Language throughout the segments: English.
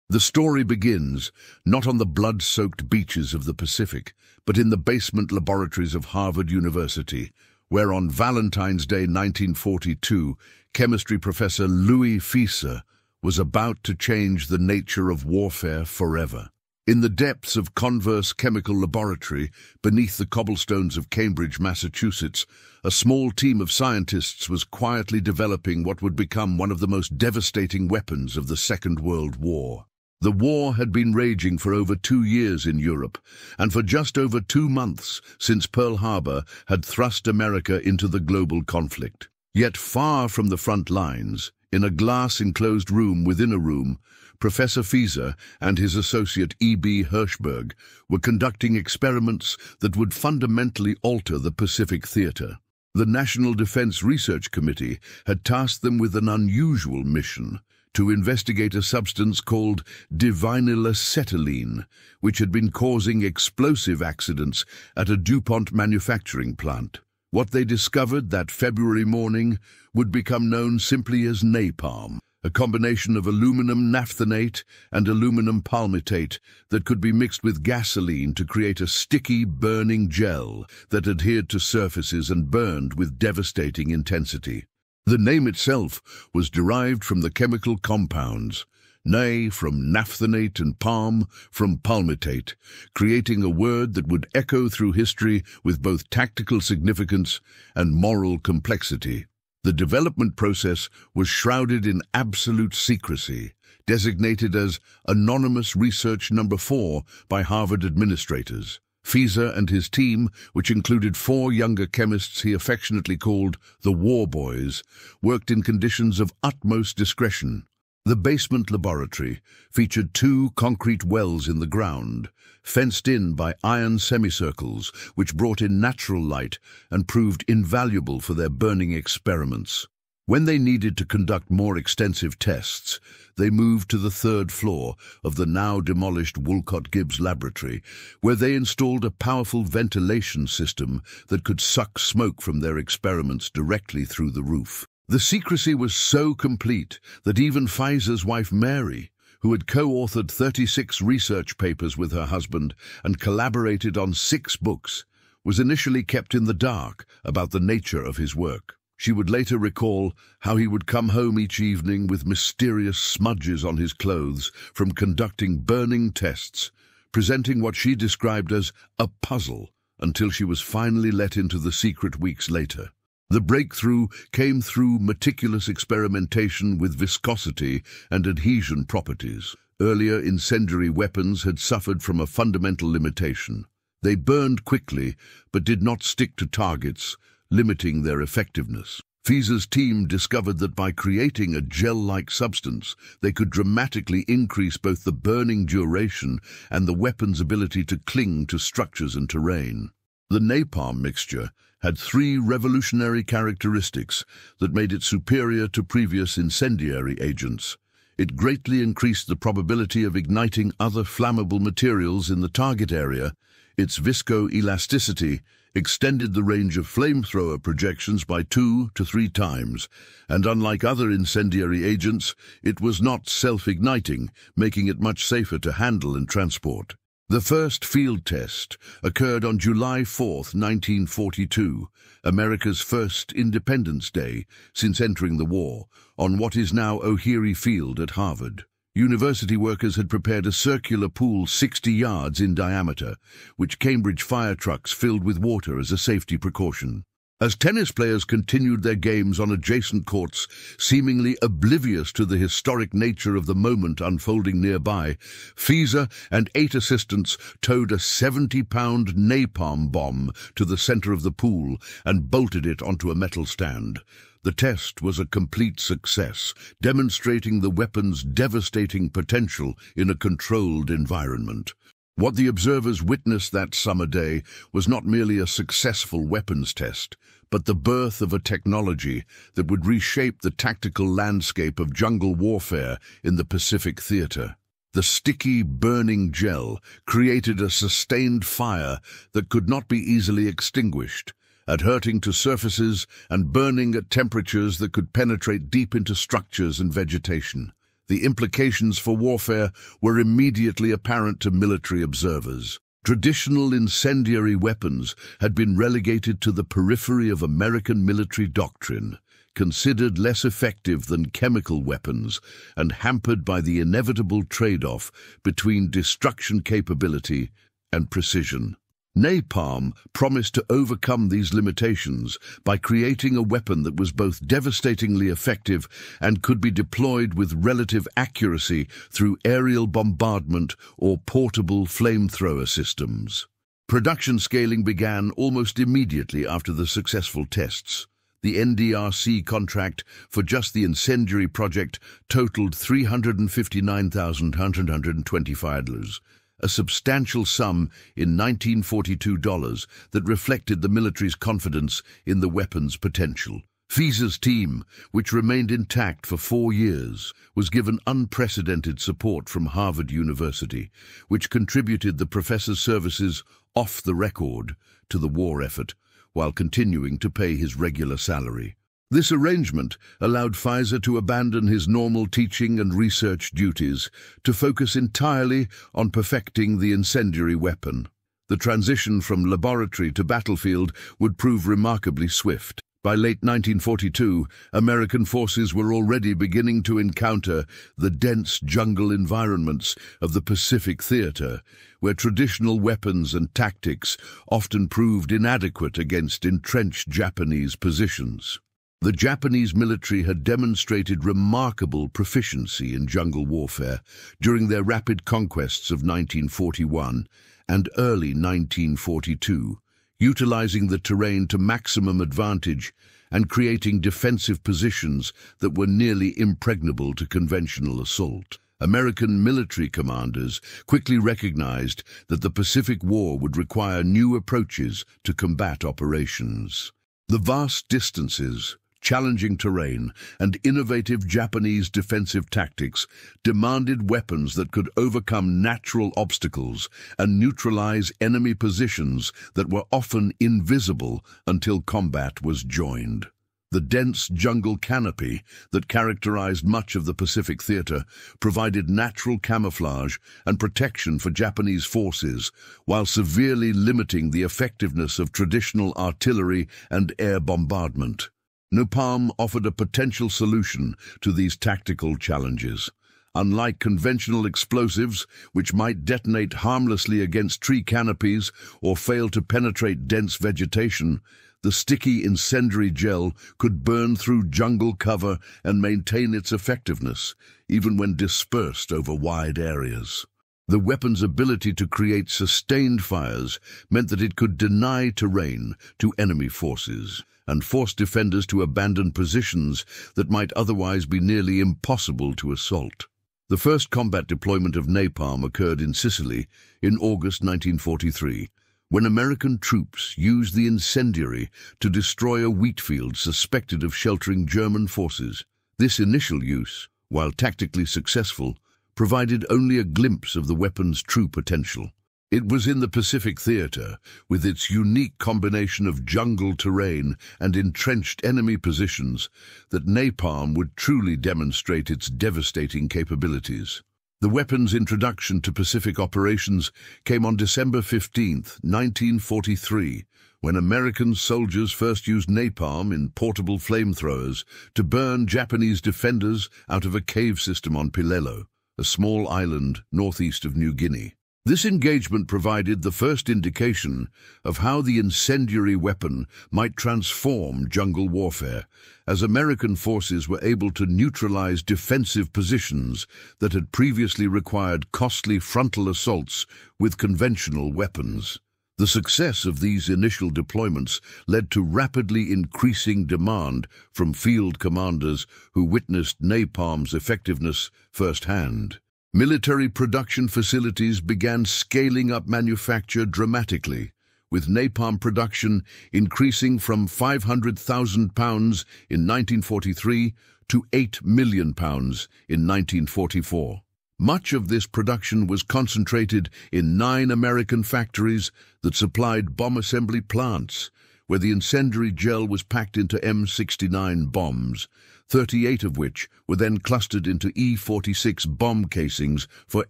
The story begins not on the blood-soaked beaches of the Pacific, but in the basement laboratories of Harvard University, where on Valentine's Day 1942, chemistry professor Louis Fieser was about to change the nature of warfare forever. In the depths of Converse Chemical Laboratory, beneath the cobblestones of Cambridge, Massachusetts, a small team of scientists was quietly developing what would become one of the most devastating weapons of the Second World War. The war had been raging for over 2 years in Europe, and for just over 2 months since Pearl Harbor had thrust America into the global conflict. Yet far from the front lines, in a glass-enclosed room within a room, Professor Fieser and his associate E.B. Hirschberg were conducting experiments that would fundamentally alter the Pacific theater. The National Defense Research Committee had tasked them with an unusual mission: to investigate a substance called divinylacetylene, which had been causing explosive accidents at a DuPont manufacturing plant. What they discovered that February morning would become known simply as napalm, a combination of aluminum naphthenate and aluminum palmitate that could be mixed with gasoline to create a sticky, burning gel that adhered to surfaces and burned with devastating intensity. The name itself was derived from the chemical compounds, nay, from naphthenate and palm, from palmitate, creating a word that would echo through history with both tactical significance and moral complexity. The development process was shrouded in absolute secrecy, designated as Anonymous Research Number 4 by Harvard administrators. Fieser and his team, which included 4 younger chemists he affectionately called the War Boys, worked in conditions of utmost discretion. The basement laboratory featured 2 concrete wells in the ground, fenced in by iron semicircles, which brought in natural light and proved invaluable for their burning experiments. When they needed to conduct more extensive tests, they moved to the 3rd floor of the now demolished Woolcott-Gibbs laboratory, where they installed a powerful ventilation system that could suck smoke from their experiments directly through the roof. The secrecy was so complete that even Fieser's wife Mary, who had co-authored 36 research papers with her husband and collaborated on 6 books, was initially kept in the dark about the nature of his work. She would later recall how he would come home each evening with mysterious smudges on his clothes from conducting burning tests, presenting what she described as a puzzle, until she was finally let into the secret weeks later. The breakthrough came through meticulous experimentation with viscosity and adhesion properties. Earlier incendiary weapons had suffered from a fundamental limitation. They burned quickly, but did not stick to targets, limiting their effectiveness. Fieser's team discovered that by creating a gel-like substance, they could dramatically increase both the burning duration and the weapon's ability to cling to structures and terrain. The napalm mixture had 3 revolutionary characteristics that made it superior to previous incendiary agents. It greatly increased the probability of igniting other flammable materials in the target area. Its viscoelasticity extended the range of flamethrower projections by 2 to 3 times, and unlike other incendiary agents, it was not self-igniting, making it much safer to handle and transport. The first field test occurred on July 4, 1942, America's first Independence Day since entering the war, on what is now O'Heary Field at Harvard. University workers had prepared a circular pool 60 yards in diameter, which Cambridge fire trucks filled with water as a safety precaution. As tennis players continued their games on adjacent courts, seemingly oblivious to the historic nature of the moment unfolding nearby, Fieser and 8 assistants towed a 70-pound napalm bomb to the center of the pool and bolted it onto a metal stand. The test was a complete success, demonstrating the weapon's devastating potential in a controlled environment. What the observers witnessed that summer day was not merely a successful weapons test, but the birth of a technology that would reshape the tactical landscape of jungle warfare in the Pacific theater. The sticky, burning gel created a sustained fire that could not be easily extinguished, adhering to surfaces and burning at temperatures that could penetrate deep into structures and vegetation. The implications for warfare were immediately apparent to military observers. Traditional incendiary weapons had been relegated to the periphery of American military doctrine, considered less effective than chemical weapons and hampered by the inevitable trade-off between destruction capability and precision. Napalm promised to overcome these limitations by creating a weapon that was both devastatingly effective and could be deployed with relative accuracy through aerial bombardment or portable flamethrower systems. Production scaling began almost immediately after the successful tests. The NDRC contract for just the incendiary project totaled $359,125, a substantial sum in 1942 dollars that reflected the military's confidence in the weapon's potential. FISA's team, which remained intact for 4 years, was given unprecedented support from Harvard University, which contributed the professor's services off the record to the war effort, while continuing to pay his regular salary. This arrangement allowed FISA to abandon his normal teaching and research duties to focus entirely on perfecting the incendiary weapon. The transition from laboratory to battlefield would prove remarkably swift. By late 1942, American forces were already beginning to encounter the dense jungle environments of the Pacific Theater, where traditional weapons and tactics often proved inadequate against entrenched Japanese positions. The Japanese military had demonstrated remarkable proficiency in jungle warfare during their rapid conquests of 1941 and early 1942, utilizing the terrain to maximum advantage and creating defensive positions that were nearly impregnable to conventional assault. American military commanders quickly recognized that the Pacific War would require new approaches to combat operations. The vast distances, challenging terrain, and innovative Japanese defensive tactics demanded weapons that could overcome natural obstacles and neutralize enemy positions that were often invisible until combat was joined. The dense jungle canopy that characterized much of the Pacific Theater provided natural camouflage and protection for Japanese forces, while severely limiting the effectiveness of traditional artillery and air bombardment. Napalm offered a potential solution to these tactical challenges. Unlike conventional explosives, which might detonate harmlessly against tree canopies or fail to penetrate dense vegetation, the sticky incendiary gel could burn through jungle cover and maintain its effectiveness, even when dispersed over wide areas. The weapon's ability to create sustained fires meant that it could deny terrain to enemy forces and force defenders to abandon positions that might otherwise be nearly impossible to assault. The first combat deployment of napalm occurred in Sicily in August 1943, when American troops used the incendiary to destroy a wheat field suspected of sheltering German forces. This initial use, while tactically successful, provided only a glimpse of the weapon's true potential. It was in the Pacific Theater, with its unique combination of jungle terrain and entrenched enemy positions, that napalm would truly demonstrate its devastating capabilities. The weapon's introduction to Pacific operations came on December 15, 1943, when American soldiers first used napalm in portable flamethrowers to burn Japanese defenders out of a cave system on Pilelo, a small island northeast of New Guinea. This engagement provided the first indication of how the incendiary weapon might transform jungle warfare, as American forces were able to neutralize defensive positions that had previously required costly frontal assaults with conventional weapons. The success of these initial deployments led to rapidly increasing demand from field commanders who witnessed napalm's effectiveness firsthand. Military production facilities began scaling up manufacture dramatically, with napalm production increasing from 500,000 pounds in 1943 to 8 million pounds in 1944. Much of this production was concentrated in 9 American factories that supplied bomb assembly plants, where the incendiary gel was packed into M69 bombs, 38 of which were then clustered into E-46 bomb casings for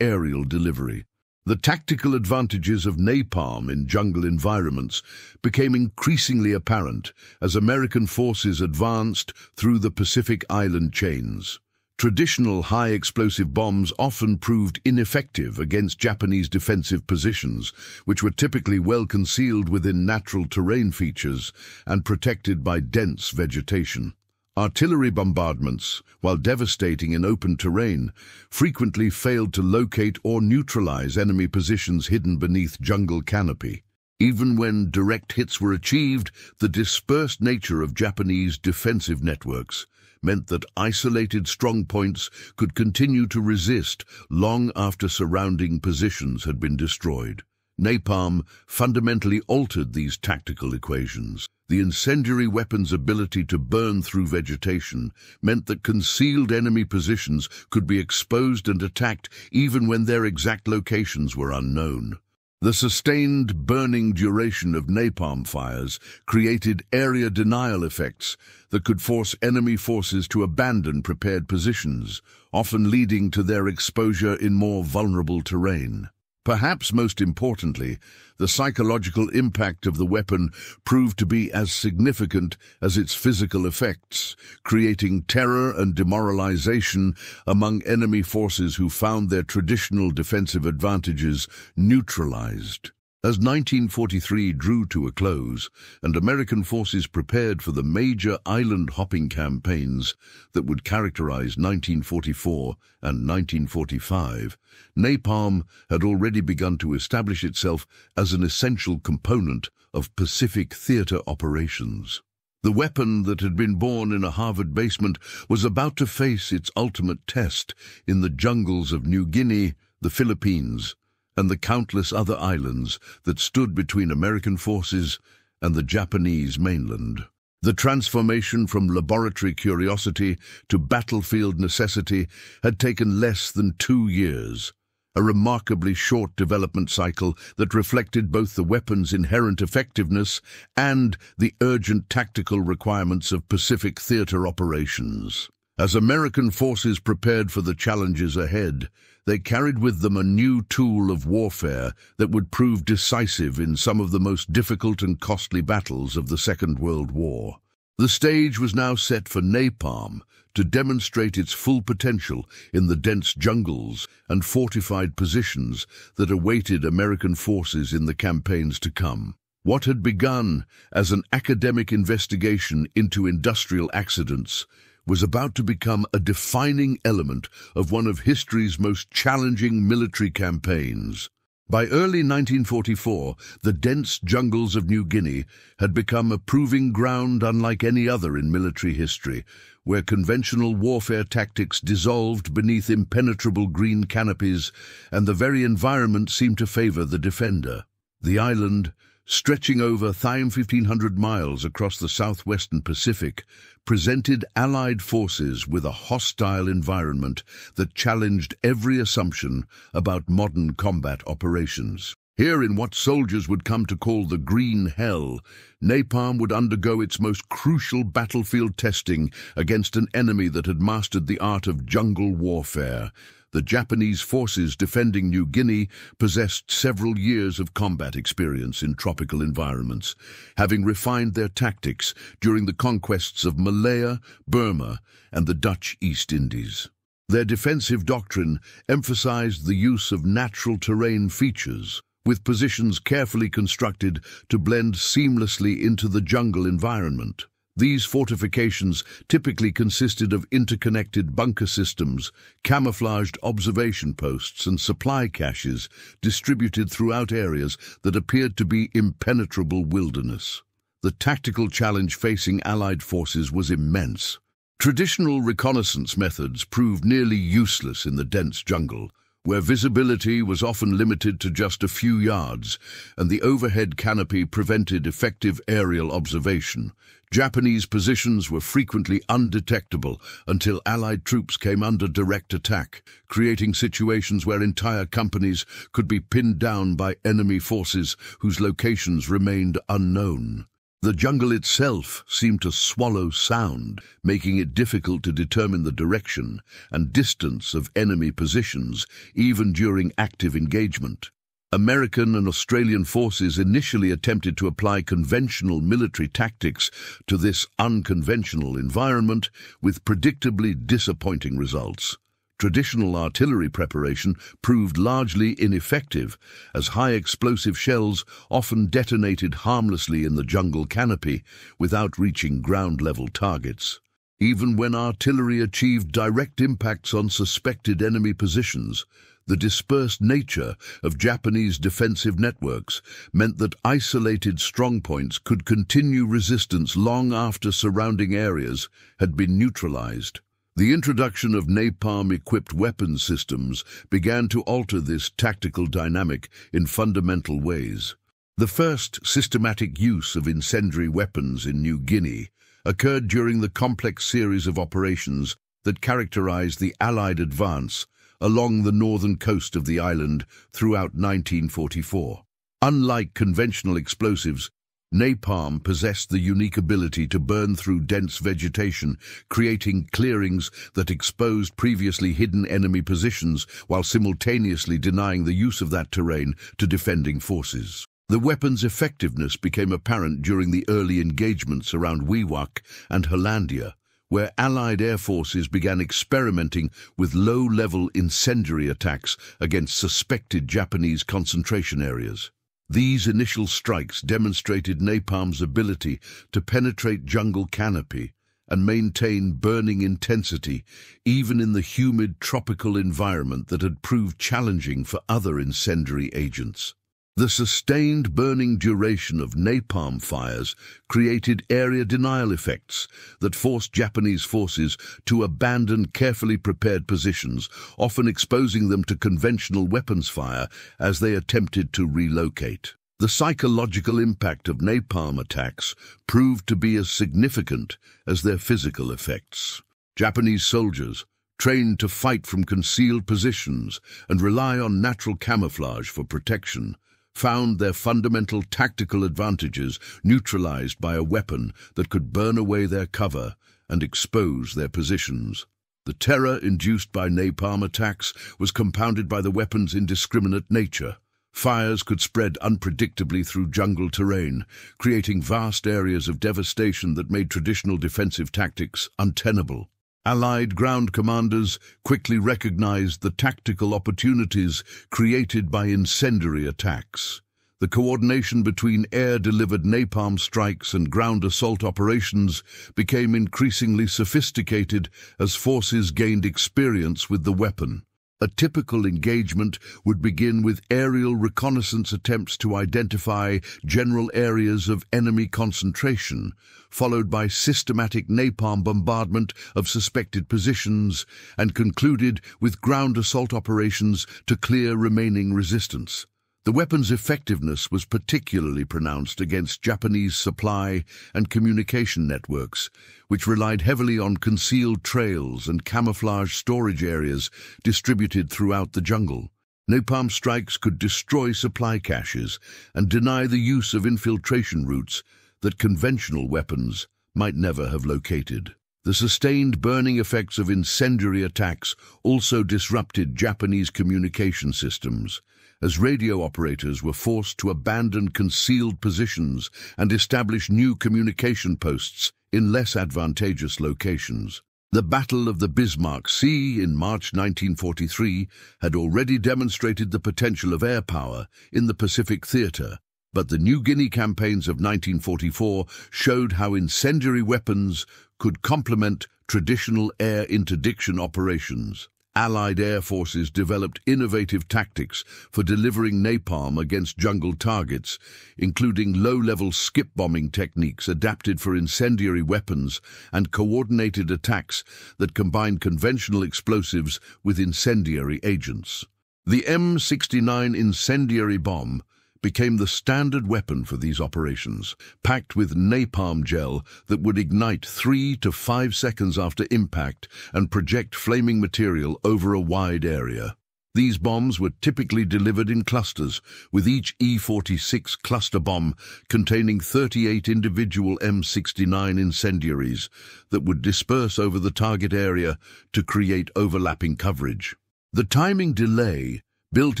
aerial delivery. The tactical advantages of napalm in jungle environments became increasingly apparent as American forces advanced through the Pacific island chains. Traditional high-explosive bombs often proved ineffective against Japanese defensive positions, which were typically well concealed within natural terrain features and protected by dense vegetation. Artillery bombardments, while devastating in open terrain, frequently failed to locate or neutralize enemy positions hidden beneath jungle canopy. Even when direct hits were achieved, the dispersed nature of Japanese defensive networks meant that isolated strongpoints could continue to resist long after surrounding positions had been destroyed. Napalm fundamentally altered these tactical equations. The incendiary weapon's ability to burn through vegetation meant that concealed enemy positions could be exposed and attacked even when their exact locations were unknown. The sustained burning duration of napalm fires created area denial effects that could force enemy forces to abandon prepared positions, often leading to their exposure in more vulnerable terrain. Perhaps most importantly, the psychological impact of the weapon proved to be as significant as its physical effects, creating terror and demoralization among enemy forces who found their traditional defensive advantages neutralized. As 1943 drew to a close and American forces prepared for the major island-hopping campaigns that would characterize 1944 and 1945, napalm had already begun to establish itself as an essential component of Pacific theater operations. The weapon that had been born in a Harvard basement was about to face its ultimate test in the jungles of New Guinea, the Philippines, and the countless other islands that stood between American forces and the Japanese mainland. The transformation from laboratory curiosity to battlefield necessity had taken less than 2 years, a remarkably short development cycle that reflected both the weapon's inherent effectiveness and the urgent tactical requirements of Pacific theater operations. As American forces prepared for the challenges ahead, they carried with them a new tool of warfare that would prove decisive in some of the most difficult and costly battles of the Second World War. The stage was now set for napalm to demonstrate its full potential in the dense jungles and fortified positions that awaited American forces in the campaigns to come. What had begun as an academic investigation into industrial accidents was about to become a defining element of one of history's most challenging military campaigns. By early 1944, the dense jungles of New Guinea had become a proving ground unlike any other in military history, where conventional warfare tactics dissolved beneath impenetrable green canopies and the very environment seemed to favor the defender. The island, stretching over 1,500 miles across the southwestern Pacific, presented Allied forces with a hostile environment that challenged every assumption about modern combat operations. Here, in what soldiers would come to call the Green Hell, napalm would undergo its most crucial battlefield testing against an enemy that had mastered the art of jungle warfare. The Japanese forces defending New Guinea possessed several years of combat experience in tropical environments, having refined their tactics during the conquests of Malaya, Burma, and the Dutch East Indies. Their defensive doctrine emphasized the use of natural terrain features, with positions carefully constructed to blend seamlessly into the jungle environment. These fortifications typically consisted of interconnected bunker systems, camouflaged observation posts, and supply caches distributed throughout areas that appeared to be impenetrable wilderness. The tactical challenge facing Allied forces was immense. Traditional reconnaissance methods proved nearly useless in the dense jungle, where visibility was often limited to just a few yards, and the overhead canopy prevented effective aerial observation. Japanese positions were frequently undetectable until Allied troops came under direct attack, creating situations where entire companies could be pinned down by enemy forces whose locations remained unknown. The jungle itself seemed to swallow sound, making it difficult to determine the direction and distance of enemy positions, even during active engagement. American and Australian forces initially attempted to apply conventional military tactics to this unconventional environment, with predictably disappointing results. Traditional artillery preparation proved largely ineffective, as high-explosive shells often detonated harmlessly in the jungle canopy without reaching ground-level targets. Even when artillery achieved direct impacts on suspected enemy positions, the dispersed nature of Japanese defensive networks meant that isolated strongpoints could continue resistance long after surrounding areas had been neutralized. The introduction of napalm-equipped weapons systems began to alter this tactical dynamic in fundamental ways. The first systematic use of incendiary weapons in New Guinea occurred during the complex series of operations that characterized the Allied advance along the northern coast of the island throughout 1944. Unlike conventional explosives, napalm possessed the unique ability to burn through dense vegetation, creating clearings that exposed previously hidden enemy positions while simultaneously denying the use of that terrain to defending forces. The weapon's effectiveness became apparent during the early engagements around Wewak and Hollandia, where Allied air forces began experimenting with low-level incendiary attacks against suspected Japanese concentration areas. These initial strikes demonstrated napalm's ability to penetrate jungle canopy and maintain burning intensity even in the humid tropical environment that had proved challenging for other incendiary agents. The sustained burning duration of napalm fires created area denial effects that forced Japanese forces to abandon carefully prepared positions, often exposing them to conventional weapons fire as they attempted to relocate. The psychological impact of napalm attacks proved to be as significant as their physical effects. Japanese soldiers, trained to fight from concealed positions and rely on natural camouflage for protection, found their fundamental tactical advantages neutralized by a weapon that could burn away their cover and expose their positions. The terror induced by napalm attacks was compounded by the weapon's indiscriminate nature. Fires could spread unpredictably through jungle terrain, creating vast areas of devastation that made traditional defensive tactics untenable. Allied ground commanders quickly recognized the tactical opportunities created by incendiary attacks. The coordination between air-delivered napalm strikes and ground assault operations became increasingly sophisticated as forces gained experience with the weapon. A typical engagement would begin with aerial reconnaissance attempts to identify general areas of enemy concentration, followed by systematic napalm bombardment of suspected positions, and concluded with ground assault operations to clear remaining resistance. The weapon's effectiveness was particularly pronounced against Japanese supply and communication networks, which relied heavily on concealed trails and camouflage storage areas distributed throughout the jungle. Napalm strikes could destroy supply caches and deny the use of infiltration routes that conventional weapons might never have located. The sustained burning effects of incendiary attacks also disrupted Japanese communication systems, as radio operators were forced to abandon concealed positions and establish new communication posts in less advantageous locations. The Battle of the Bismarck Sea in March 1943 had already demonstrated the potential of air power in the Pacific theater, but the New Guinea campaigns of 1944 showed how incendiary weapons could complement traditional air interdiction operations. Allied air forces developed innovative tactics for delivering napalm against jungle targets, including low-level skip bombing techniques adapted for incendiary weapons and coordinated attacks that combined conventional explosives with incendiary agents. The M69 incendiary bomb became the standard weapon for these operations, packed with napalm gel that would ignite 3 to 5 seconds after impact and project flaming material over a wide area. These bombs were typically delivered in clusters, with each E-46 cluster bomb containing 38 individual M69 incendiaries that would disperse over the target area to create overlapping coverage. The timing delay, built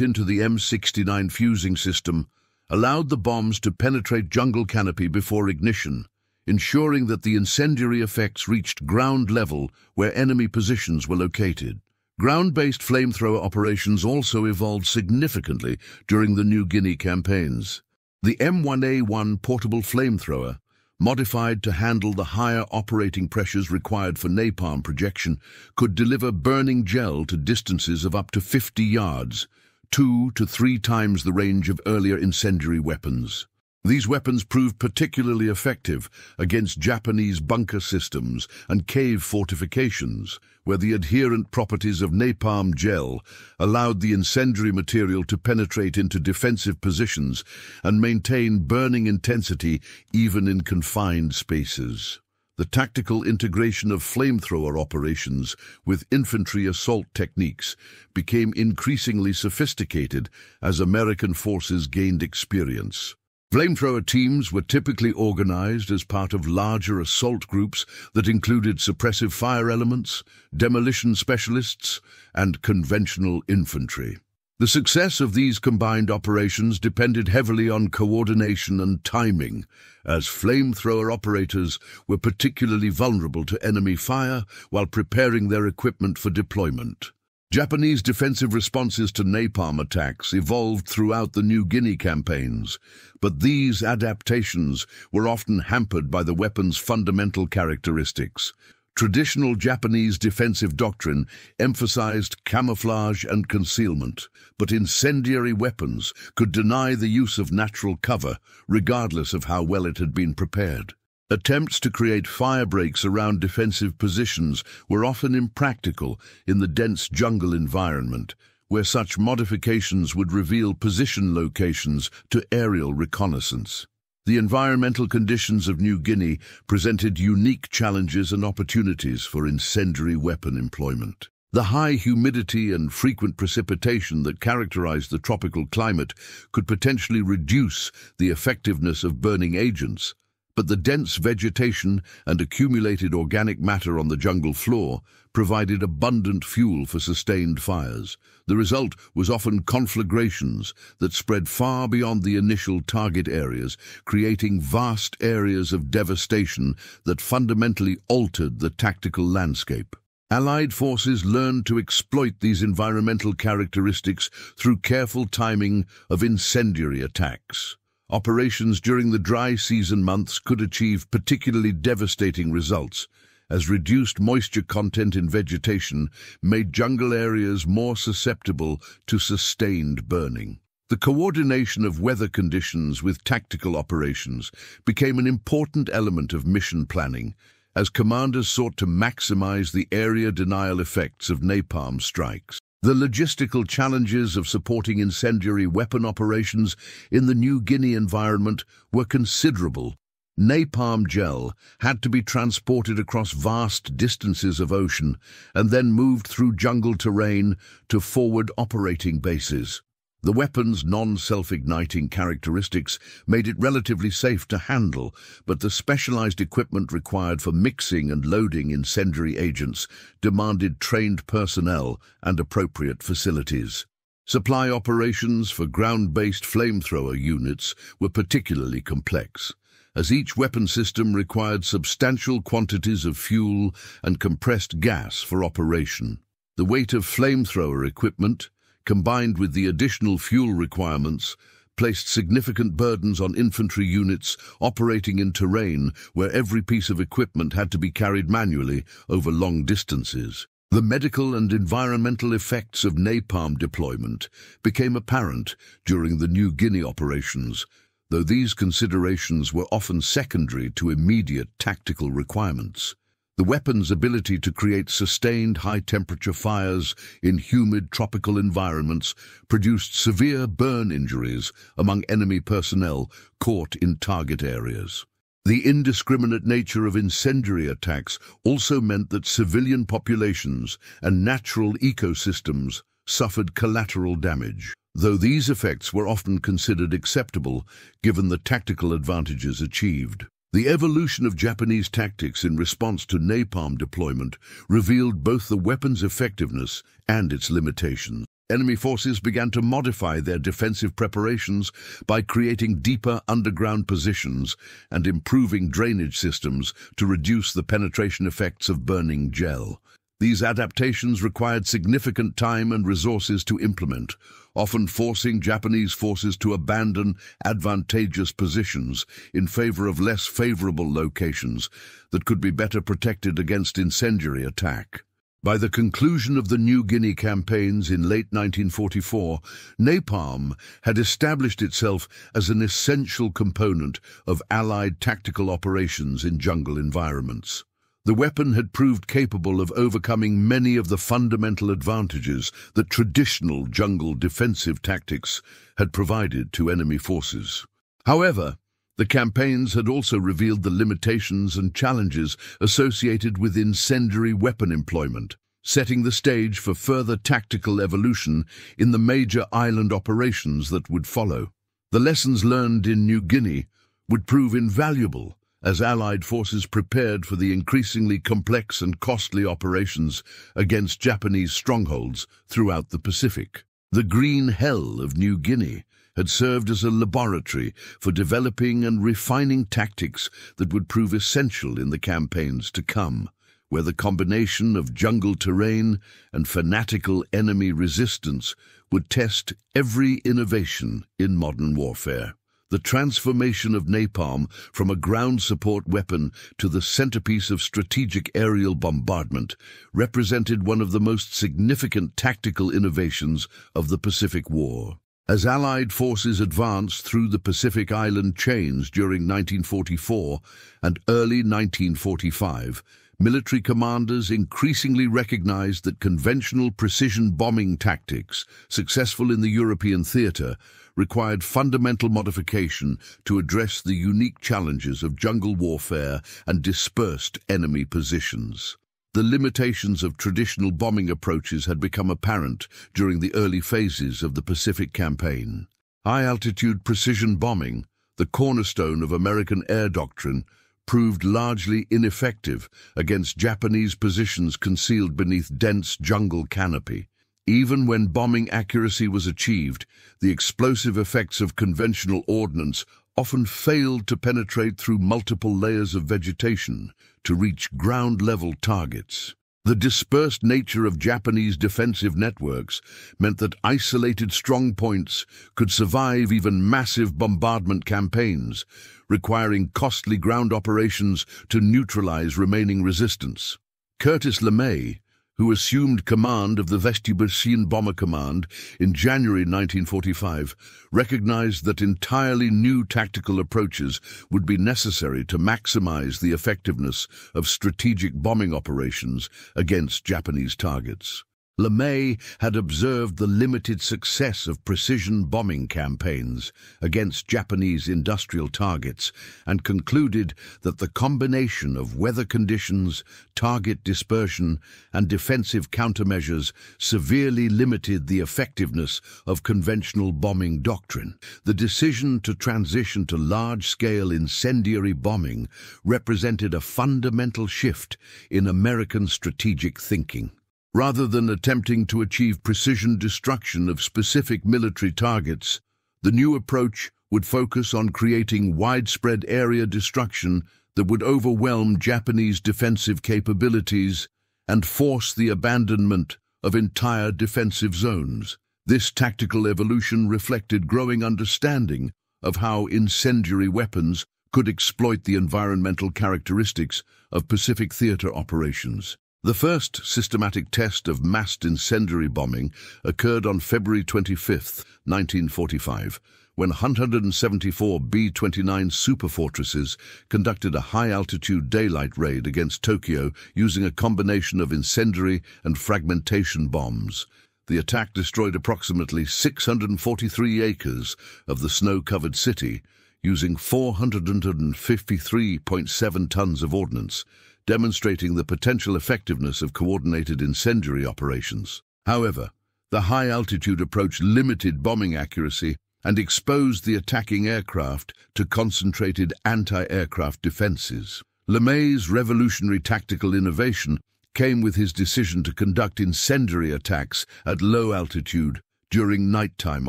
into the M69 fusing system, allowed the bombs to penetrate jungle canopy before ignition, ensuring that the incendiary effects reached ground level where enemy positions were located. Ground-based flamethrower operations also evolved significantly during the New Guinea campaigns. The M1A1 portable flamethrower, modified to handle the higher operating pressures required for napalm projection, could deliver burning gel to distances of up to 50 yards, 2 to 3 times the range of earlier incendiary weapons. These weapons proved particularly effective against Japanese bunker systems and cave fortifications, where the adherent properties of napalm gel allowed the incendiary material to penetrate into defensive positions and maintain burning intensity even in confined spaces. The tactical integration of flamethrower operations with infantry assault techniques became increasingly sophisticated as American forces gained experience. Flamethrower teams were typically organized as part of larger assault groups that included suppressive fire elements, demolition specialists, and conventional infantry. The success of these combined operations depended heavily on coordination and timing, as flamethrower operators were particularly vulnerable to enemy fire while preparing their equipment for deployment. Japanese defensive responses to napalm attacks evolved throughout the New Guinea campaigns, but these adaptations were often hampered by the weapon's fundamental characteristics. Traditional Japanese defensive doctrine emphasized camouflage and concealment, but incendiary weapons could deny the use of natural cover, regardless of how well it had been prepared. Attempts to create fire breaks around defensive positions were often impractical in the dense jungle environment, where such modifications would reveal position locations to aerial reconnaissance. The environmental conditions of New Guinea presented unique challenges and opportunities for incendiary weapon employment. The high humidity and frequent precipitation that characterized the tropical climate could potentially reduce the effectiveness of burning agents, but the dense vegetation and accumulated organic matter on the jungle floor provided abundant fuel for sustained fires. The result was often conflagrations that spread far beyond the initial target areas, creating vast areas of devastation that fundamentally altered the tactical landscape. Allied forces learned to exploit these environmental characteristics through careful timing of incendiary attacks. Operations during the dry season months could achieve particularly devastating results, as reduced moisture content in vegetation made jungle areas more susceptible to sustained burning. The coordination of weather conditions with tactical operations became an important element of mission planning, as commanders sought to maximize the area denial effects of napalm strikes. The logistical challenges of supporting incendiary weapon operations in the New Guinea environment were considerable. Napalm gel had to be transported across vast distances of ocean and then moved through jungle terrain to forward operating bases. The weapon's non-self-igniting characteristics made it relatively safe to handle, but the specialized equipment required for mixing and loading incendiary agents demanded trained personnel and appropriate facilities. Supply operations for ground-based flamethrower units were particularly complex, as each weapon system required substantial quantities of fuel and compressed gas for operation. The weight of flamethrower equipment, combined with the additional fuel requirements, placed significant burdens on infantry units operating in terrain where every piece of equipment had to be carried manually over long distances. The medical and environmental effects of napalm deployment became apparent during the New Guinea operations, though these considerations were often secondary to immediate tactical requirements. The weapon's ability to create sustained high-temperature fires in humid tropical environments produced severe burn injuries among enemy personnel caught in target areas. The indiscriminate nature of incendiary attacks also meant that civilian populations and natural ecosystems suffered collateral damage, though these effects were often considered acceptable given the tactical advantages achieved. The evolution of Japanese tactics in response to napalm deployment revealed both the weapon's effectiveness and its limitations. Enemy forces began to modify their defensive preparations by creating deeper underground positions and improving drainage systems to reduce the penetration effects of burning gel. These adaptations required significant time and resources to implement, often forcing Japanese forces to abandon advantageous positions in favor of less favorable locations that could be better protected against incendiary attack. By the conclusion of the New Guinea campaigns in late 1944, napalm had established itself as an essential component of Allied tactical operations in jungle environments. The weapon had proved capable of overcoming many of the fundamental advantages that traditional jungle defensive tactics had provided to enemy forces. However, the campaigns had also revealed the limitations and challenges associated with incendiary weapon employment, setting the stage for further tactical evolution in the major island operations that would follow. The lessons learned in New Guinea would prove invaluable as Allied forces prepared for the increasingly complex and costly operations against Japanese strongholds throughout the Pacific. The green hell of New Guinea had served as a laboratory for developing and refining tactics that would prove essential in the campaigns to come, where the combination of jungle terrain and fanatical enemy resistance would test every innovation in modern warfare. The transformation of napalm from a ground support weapon to the centerpiece of strategic aerial bombardment represented one of the most significant tactical innovations of the Pacific War. As Allied forces advanced through the Pacific Island chains during 1944 and early 1945, military commanders increasingly recognized that conventional precision bombing tactics, successful in the European theater, required fundamental modification to address the unique challenges of jungle warfare and dispersed enemy positions. The limitations of traditional bombing approaches had become apparent during the early phases of the Pacific Campaign. High-altitude precision bombing, the cornerstone of American air doctrine, proved largely ineffective against Japanese positions concealed beneath dense jungle canopy. Even when bombing accuracy was achieved, the explosive effects of conventional ordnance often failed to penetrate through multiple layers of vegetation to reach ground-level targets. The dispersed nature of Japanese defensive networks meant that isolated strong points could survive even massive bombardment campaigns, requiring costly ground operations to neutralize remaining resistance. Curtis LeMay, who assumed command of the Vespuccian Bomber Command in January 1945, recognized that entirely new tactical approaches would be necessary to maximize the effectiveness of strategic bombing operations against Japanese targets. LeMay had observed the limited success of precision bombing campaigns against Japanese industrial targets and concluded that the combination of weather conditions, target dispersion, and defensive countermeasures severely limited the effectiveness of conventional bombing doctrine. The decision to transition to large-scale incendiary bombing represented a fundamental shift in American strategic thinking. Rather than attempting to achieve precision destruction of specific military targets, the new approach would focus on creating widespread area destruction that would overwhelm Japanese defensive capabilities and force the abandonment of entire defensive zones. This tactical evolution reflected growing understanding of how incendiary weapons could exploit the environmental characteristics of Pacific theater operations. The first systematic test of massed incendiary bombing occurred on February 25, 1945, when 174 B-29 superfortresses conducted a high-altitude daylight raid against Tokyo using a combination of incendiary and fragmentation bombs. The attack destroyed approximately 643 acres of the snow-covered city, using 453.7 tons of ordnance, demonstrating the potential effectiveness of coordinated incendiary operations. However, The high-altitude approach limited bombing accuracy and exposed the attacking aircraft to concentrated anti-aircraft defenses. LeMay's revolutionary tactical innovation came with his decision to conduct incendiary attacks at low altitude during nighttime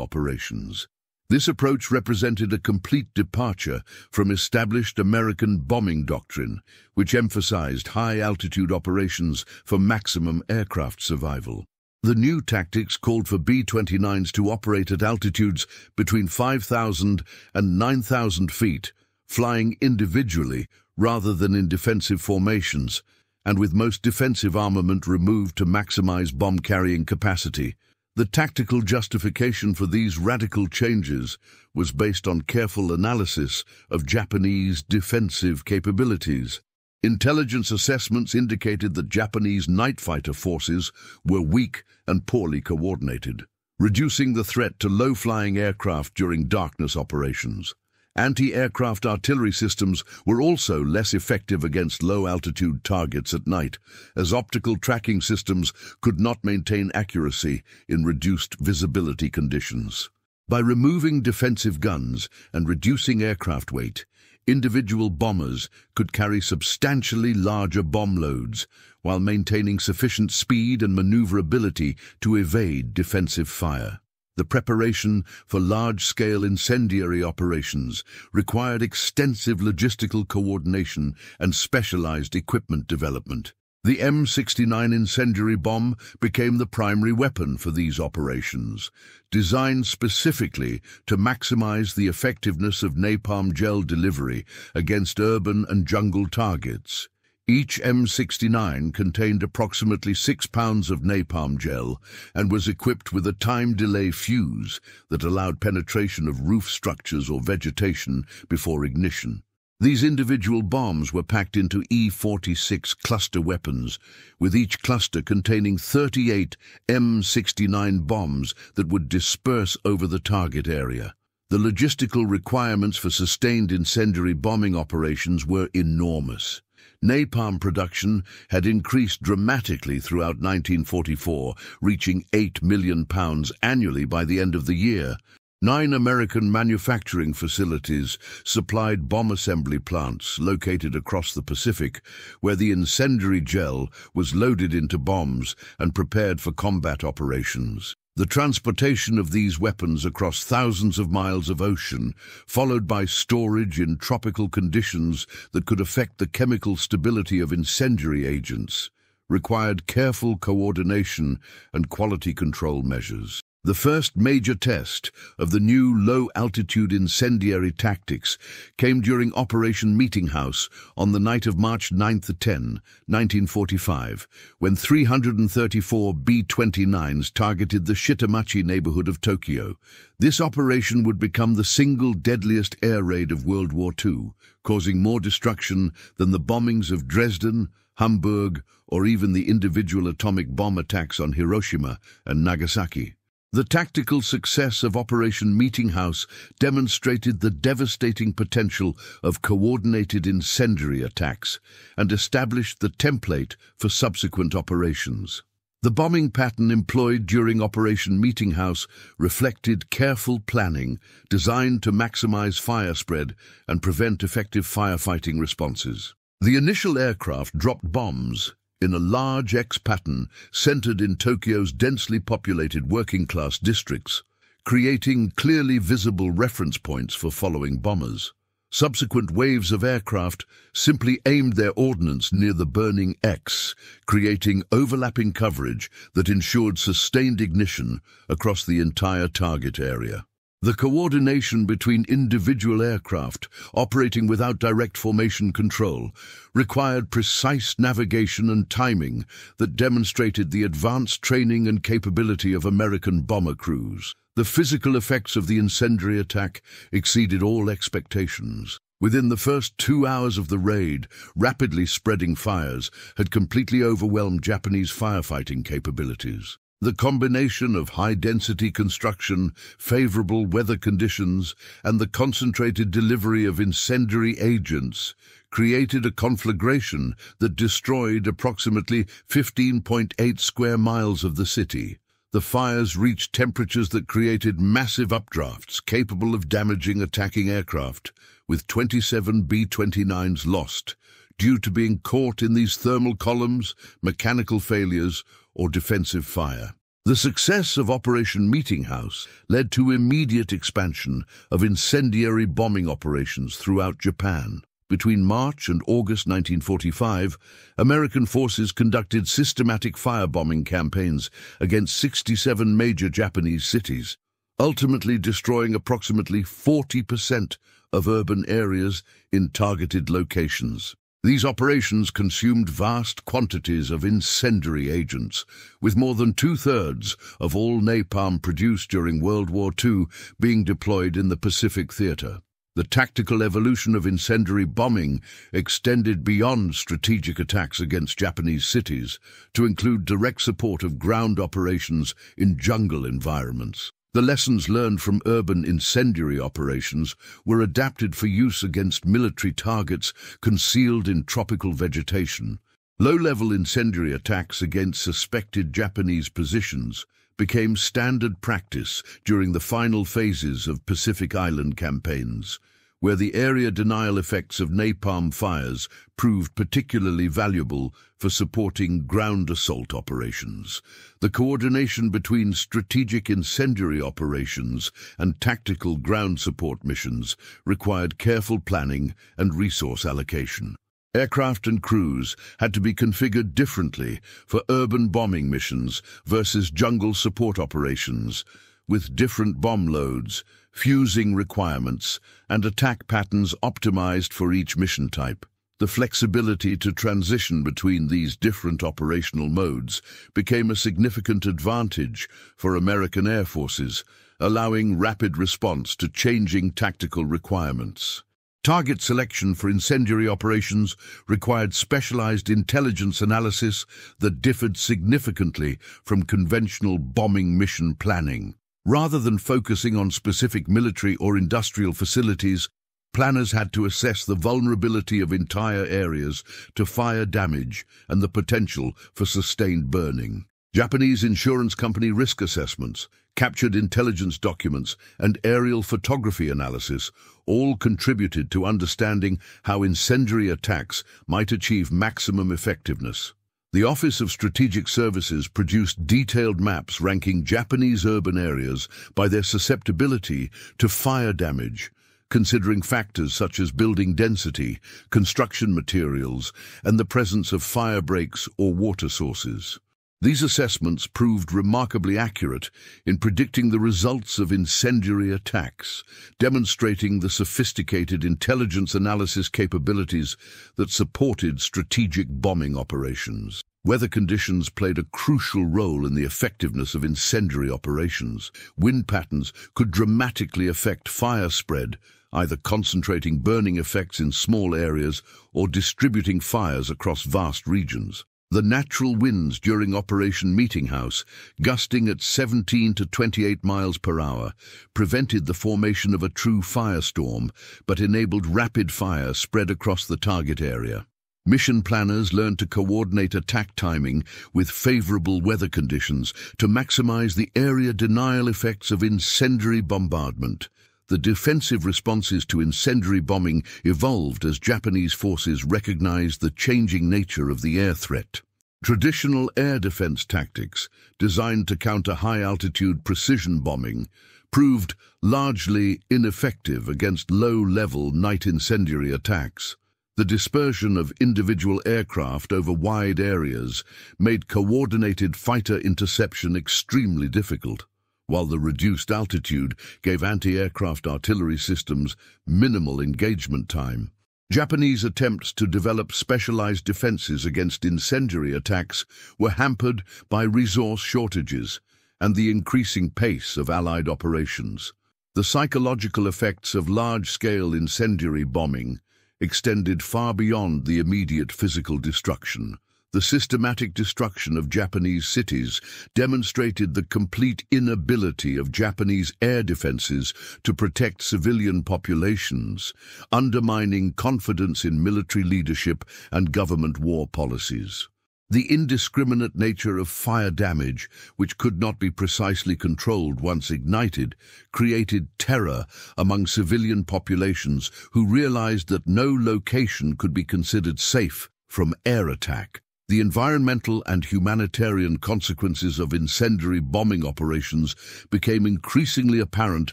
operations. This approach represented a complete departure from established American bombing doctrine, which emphasized high-altitude operations for maximum aircraft survival. The new tactics called for B-29s to operate at altitudes between 5,000 and 9,000 feet, flying individually rather than in defensive formations, and with most defensive armament removed to maximize bomb-carrying capacity. The tactical justification for these radical changes was based on careful analysis of Japanese defensive capabilities. Intelligence assessments indicated that Japanese night fighter forces were weak and poorly coordinated, reducing the threat to low-flying aircraft during darkness operations. Anti-aircraft artillery systems were also less effective against low-altitude targets at night, as optical tracking systems could not maintain accuracy in reduced visibility conditions. By removing defensive guns and reducing aircraft weight, individual bombers could carry substantially larger bomb loads while maintaining sufficient speed and maneuverability to evade defensive fire. The preparation for large-scale incendiary operations required extensive logistical coordination and specialized equipment development. The M69 incendiary bomb became the primary weapon for these operations, designed specifically to maximize the effectiveness of napalm gel delivery against urban and jungle targets. Each M69 contained approximately 6 pounds of napalm gel and was equipped with a time delay fuse that allowed penetration of roof structures or vegetation before ignition. These individual bombs were packed into E-46 cluster weapons, with each cluster containing 38 M69 bombs that would disperse over the target area. The logistical requirements for sustained incendiary bombing operations were enormous. Napalm production had increased dramatically throughout 1944, reaching 8 million pounds annually by the end of the year. 9 American manufacturing facilities supplied bomb assembly plants located across the Pacific, where the incendiary gel was loaded into bombs and prepared for combat operations. The transportation of these weapons across thousands of miles of ocean, followed by storage in tropical conditions that could affect the chemical stability of incendiary agents, required careful coordination and quality control measures. The first major test of the new low-altitude incendiary tactics came during Operation Meeting House on the night of March 9–10, 1945, when 334 B-29s targeted the Shitamachi neighborhood of Tokyo. This operation would become the single deadliest air raid of World War II, causing more destruction than the bombings of Dresden, Hamburg, or even the individual atomic bomb attacks on Hiroshima and Nagasaki. The tactical success of Operation Meeting House demonstrated the devastating potential of coordinated incendiary attacks and established the template for subsequent operations. The bombing pattern employed during Operation Meeting House reflected careful planning designed to maximize fire spread and prevent effective firefighting responses. The initial aircraft dropped bombs in a large X pattern centered in Tokyo's densely populated working-class districts, creating clearly visible reference points for following bombers. Subsequent waves of aircraft simply aimed their ordnance near the burning X, creating overlapping coverage that ensured sustained ignition across the entire target area. The coordination between individual aircraft operating without direct formation control required precise navigation and timing that demonstrated the advanced training and capability of American bomber crews. The physical effects of the incendiary attack exceeded all expectations. Within the first 2 hours of the raid, rapidly spreading fires had completely overwhelmed Japanese firefighting capabilities. The combination of high-density construction, favorable weather conditions, and the concentrated delivery of incendiary agents created a conflagration that destroyed approximately 15.8 square miles of the city. The fires reached temperatures that created massive updrafts capable of damaging attacking aircraft, with 27 B-29s lost, due to being caught in these thermal columns, mechanical failures, or defensive fire. The success of Operation Meeting House led to immediate expansion of incendiary bombing operations throughout Japan. Between March and August 1945, American forces conducted systematic firebombing campaigns against 67 major Japanese cities, ultimately destroying approximately 40% of urban areas in targeted locations. These operations consumed vast quantities of incendiary agents, with more than two-thirds of all napalm produced during World War II being deployed in the Pacific Theater. The tactical evolution of incendiary bombing extended beyond strategic attacks against Japanese cities to include direct support of ground operations in jungle environments. The lessons learned from urban incendiary operations were adapted for use against military targets concealed in tropical vegetation. Low-level incendiary attacks against suspected Japanese positions became standard practice during the final phases of Pacific Island campaigns, where the area denial effects of napalm fires proved particularly valuable for supporting ground assault operations. The coordination between strategic incendiary operations and tactical ground support missions required careful planning and resource allocation. Aircraft and crews had to be configured differently for urban bombing missions versus jungle support operations, with different bomb loads, fusing requirements, and attack patterns optimized for each mission type. The flexibility to transition between these different operational modes became a significant advantage for American air forces, allowing rapid response to changing tactical requirements. Target selection for incendiary operations required specialized intelligence analysis that differed significantly from conventional bombing mission planning. Rather than focusing on specific military or industrial facilities, planners had to assess the vulnerability of entire areas to fire damage and the potential for sustained burning. Japanese insurance company risk assessments, captured intelligence documents, and aerial photography analysis all contributed to understanding how incendiary attacks might achieve maximum effectiveness. The Office of Strategic Services produced detailed maps ranking Japanese urban areas by their susceptibility to fire damage, considering factors such as building density, construction materials, and the presence of fire breaks or water sources. These assessments proved remarkably accurate in predicting the results of incendiary attacks, demonstrating the sophisticated intelligence analysis capabilities that supported strategic bombing operations. Weather conditions played a crucial role in the effectiveness of incendiary operations. Wind patterns could dramatically affect fire spread, either concentrating burning effects in small areas or distributing fires across vast regions. The natural winds during Operation Meeting House, gusting at 17 to 28 miles per hour, prevented the formation of a true firestorm, but enabled rapid fire spread across the target area. Mission planners learned to coordinate attack timing with favorable weather conditions to maximize the area denial effects of incendiary bombardment. The defensive responses to incendiary bombing evolved as Japanese forces recognized the changing nature of the air threat. Traditional air defense tactics, designed to counter high-altitude precision bombing, proved largely ineffective against low-level night incendiary attacks. The dispersion of individual aircraft over wide areas made coordinated fighter interception extremely difficult, while the reduced altitude gave anti-aircraft artillery systems minimal engagement time. Japanese attempts to develop specialized defenses against incendiary attacks were hampered by resource shortages and the increasing pace of Allied operations. The psychological effects of large-scale incendiary bombing extended far beyond the immediate physical destruction. The systematic destruction of Japanese cities demonstrated the complete inability of Japanese air defenses to protect civilian populations, undermining confidence in military leadership and government war policies. The indiscriminate nature of fire damage, which could not be precisely controlled once ignited, created terror among civilian populations who realized that no location could be considered safe from air attack. The environmental and humanitarian consequences of incendiary bombing operations became increasingly apparent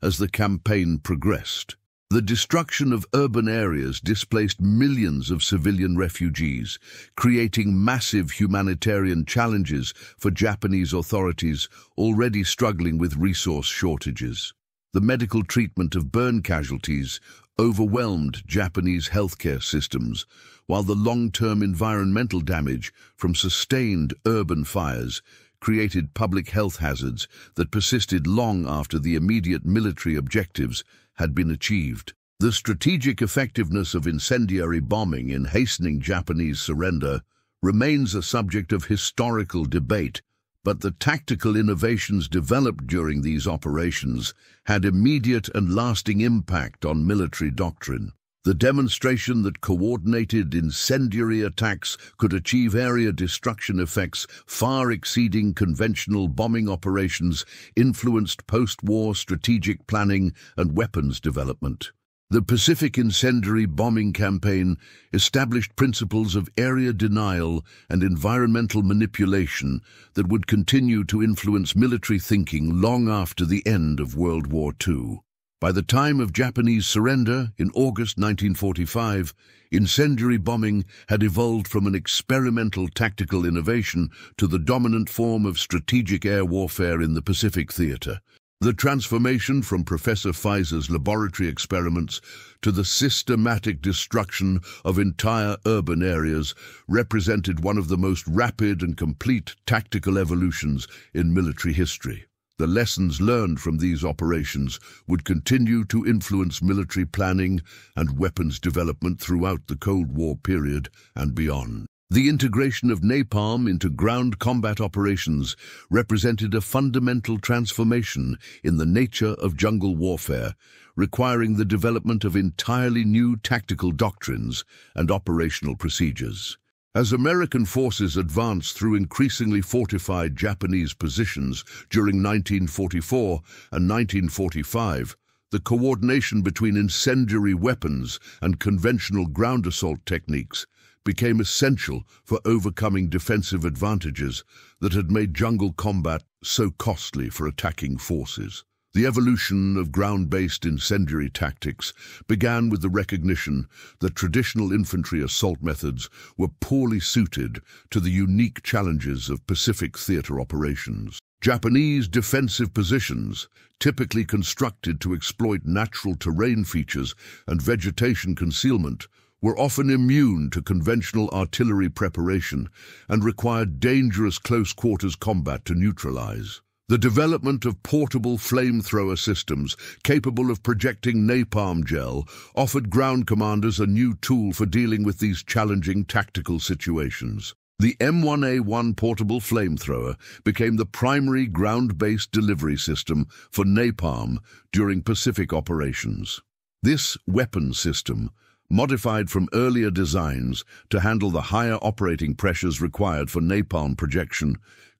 as the campaign progressed. The destruction of urban areas displaced millions of civilian refugees, creating massive humanitarian challenges for Japanese authorities already struggling with resource shortages. The medical treatment of burn casualties overwhelmed Japanese healthcare systems, while the long-term environmental damage from sustained urban fires created public health hazards that persisted long after the immediate military objectives had been achieved. The strategic effectiveness of incendiary bombing in hastening Japanese surrender remains a subject of historical debate, but the tactical innovations developed during these operations had immediate and lasting impact on military doctrine. The demonstration that coordinated incendiary attacks could achieve area destruction effects far exceeding conventional bombing operations influenced post-war strategic planning and weapons development. The Pacific Incendiary Bombing Campaign established principles of area denial and environmental manipulation that would continue to influence military thinking long after the end of World War II. By the time of Japanese surrender in August 1945, incendiary bombing had evolved from an experimental tactical innovation to the dominant form of strategic air warfare in the Pacific theater. The transformation from Professor Pfizer's laboratory experiments to the systematic destruction of entire urban areas represented one of the most rapid and complete tactical evolutions in military history. The lessons learned from these operations would continue to influence military planning and weapons development throughout the Cold War period and beyond. The integration of napalm into ground combat operations represented a fundamental transformation in the nature of jungle warfare, requiring the development of entirely new tactical doctrines and operational procedures. As American forces advanced through increasingly fortified Japanese positions during 1944 and 1945, the coordination between incendiary weapons and conventional ground assault techniques became essential for overcoming defensive advantages that had made jungle combat so costly for attacking forces. The evolution of ground-based incendiary tactics began with the recognition that traditional infantry assault methods were poorly suited to the unique challenges of Pacific theater operations. Japanese defensive positions, typically constructed to exploit natural terrain features and vegetation concealment, were often immune to conventional artillery preparation and required dangerous close-quarters combat to neutralize. The development of portable flamethrower systems capable of projecting napalm gel offered ground commanders a new tool for dealing with these challenging tactical situations. The M1A1 portable flamethrower became the primary ground-based delivery system for napalm during Pacific operations. This weapon system, modified from earlier designs to handle the higher operating pressures required for napalm projection,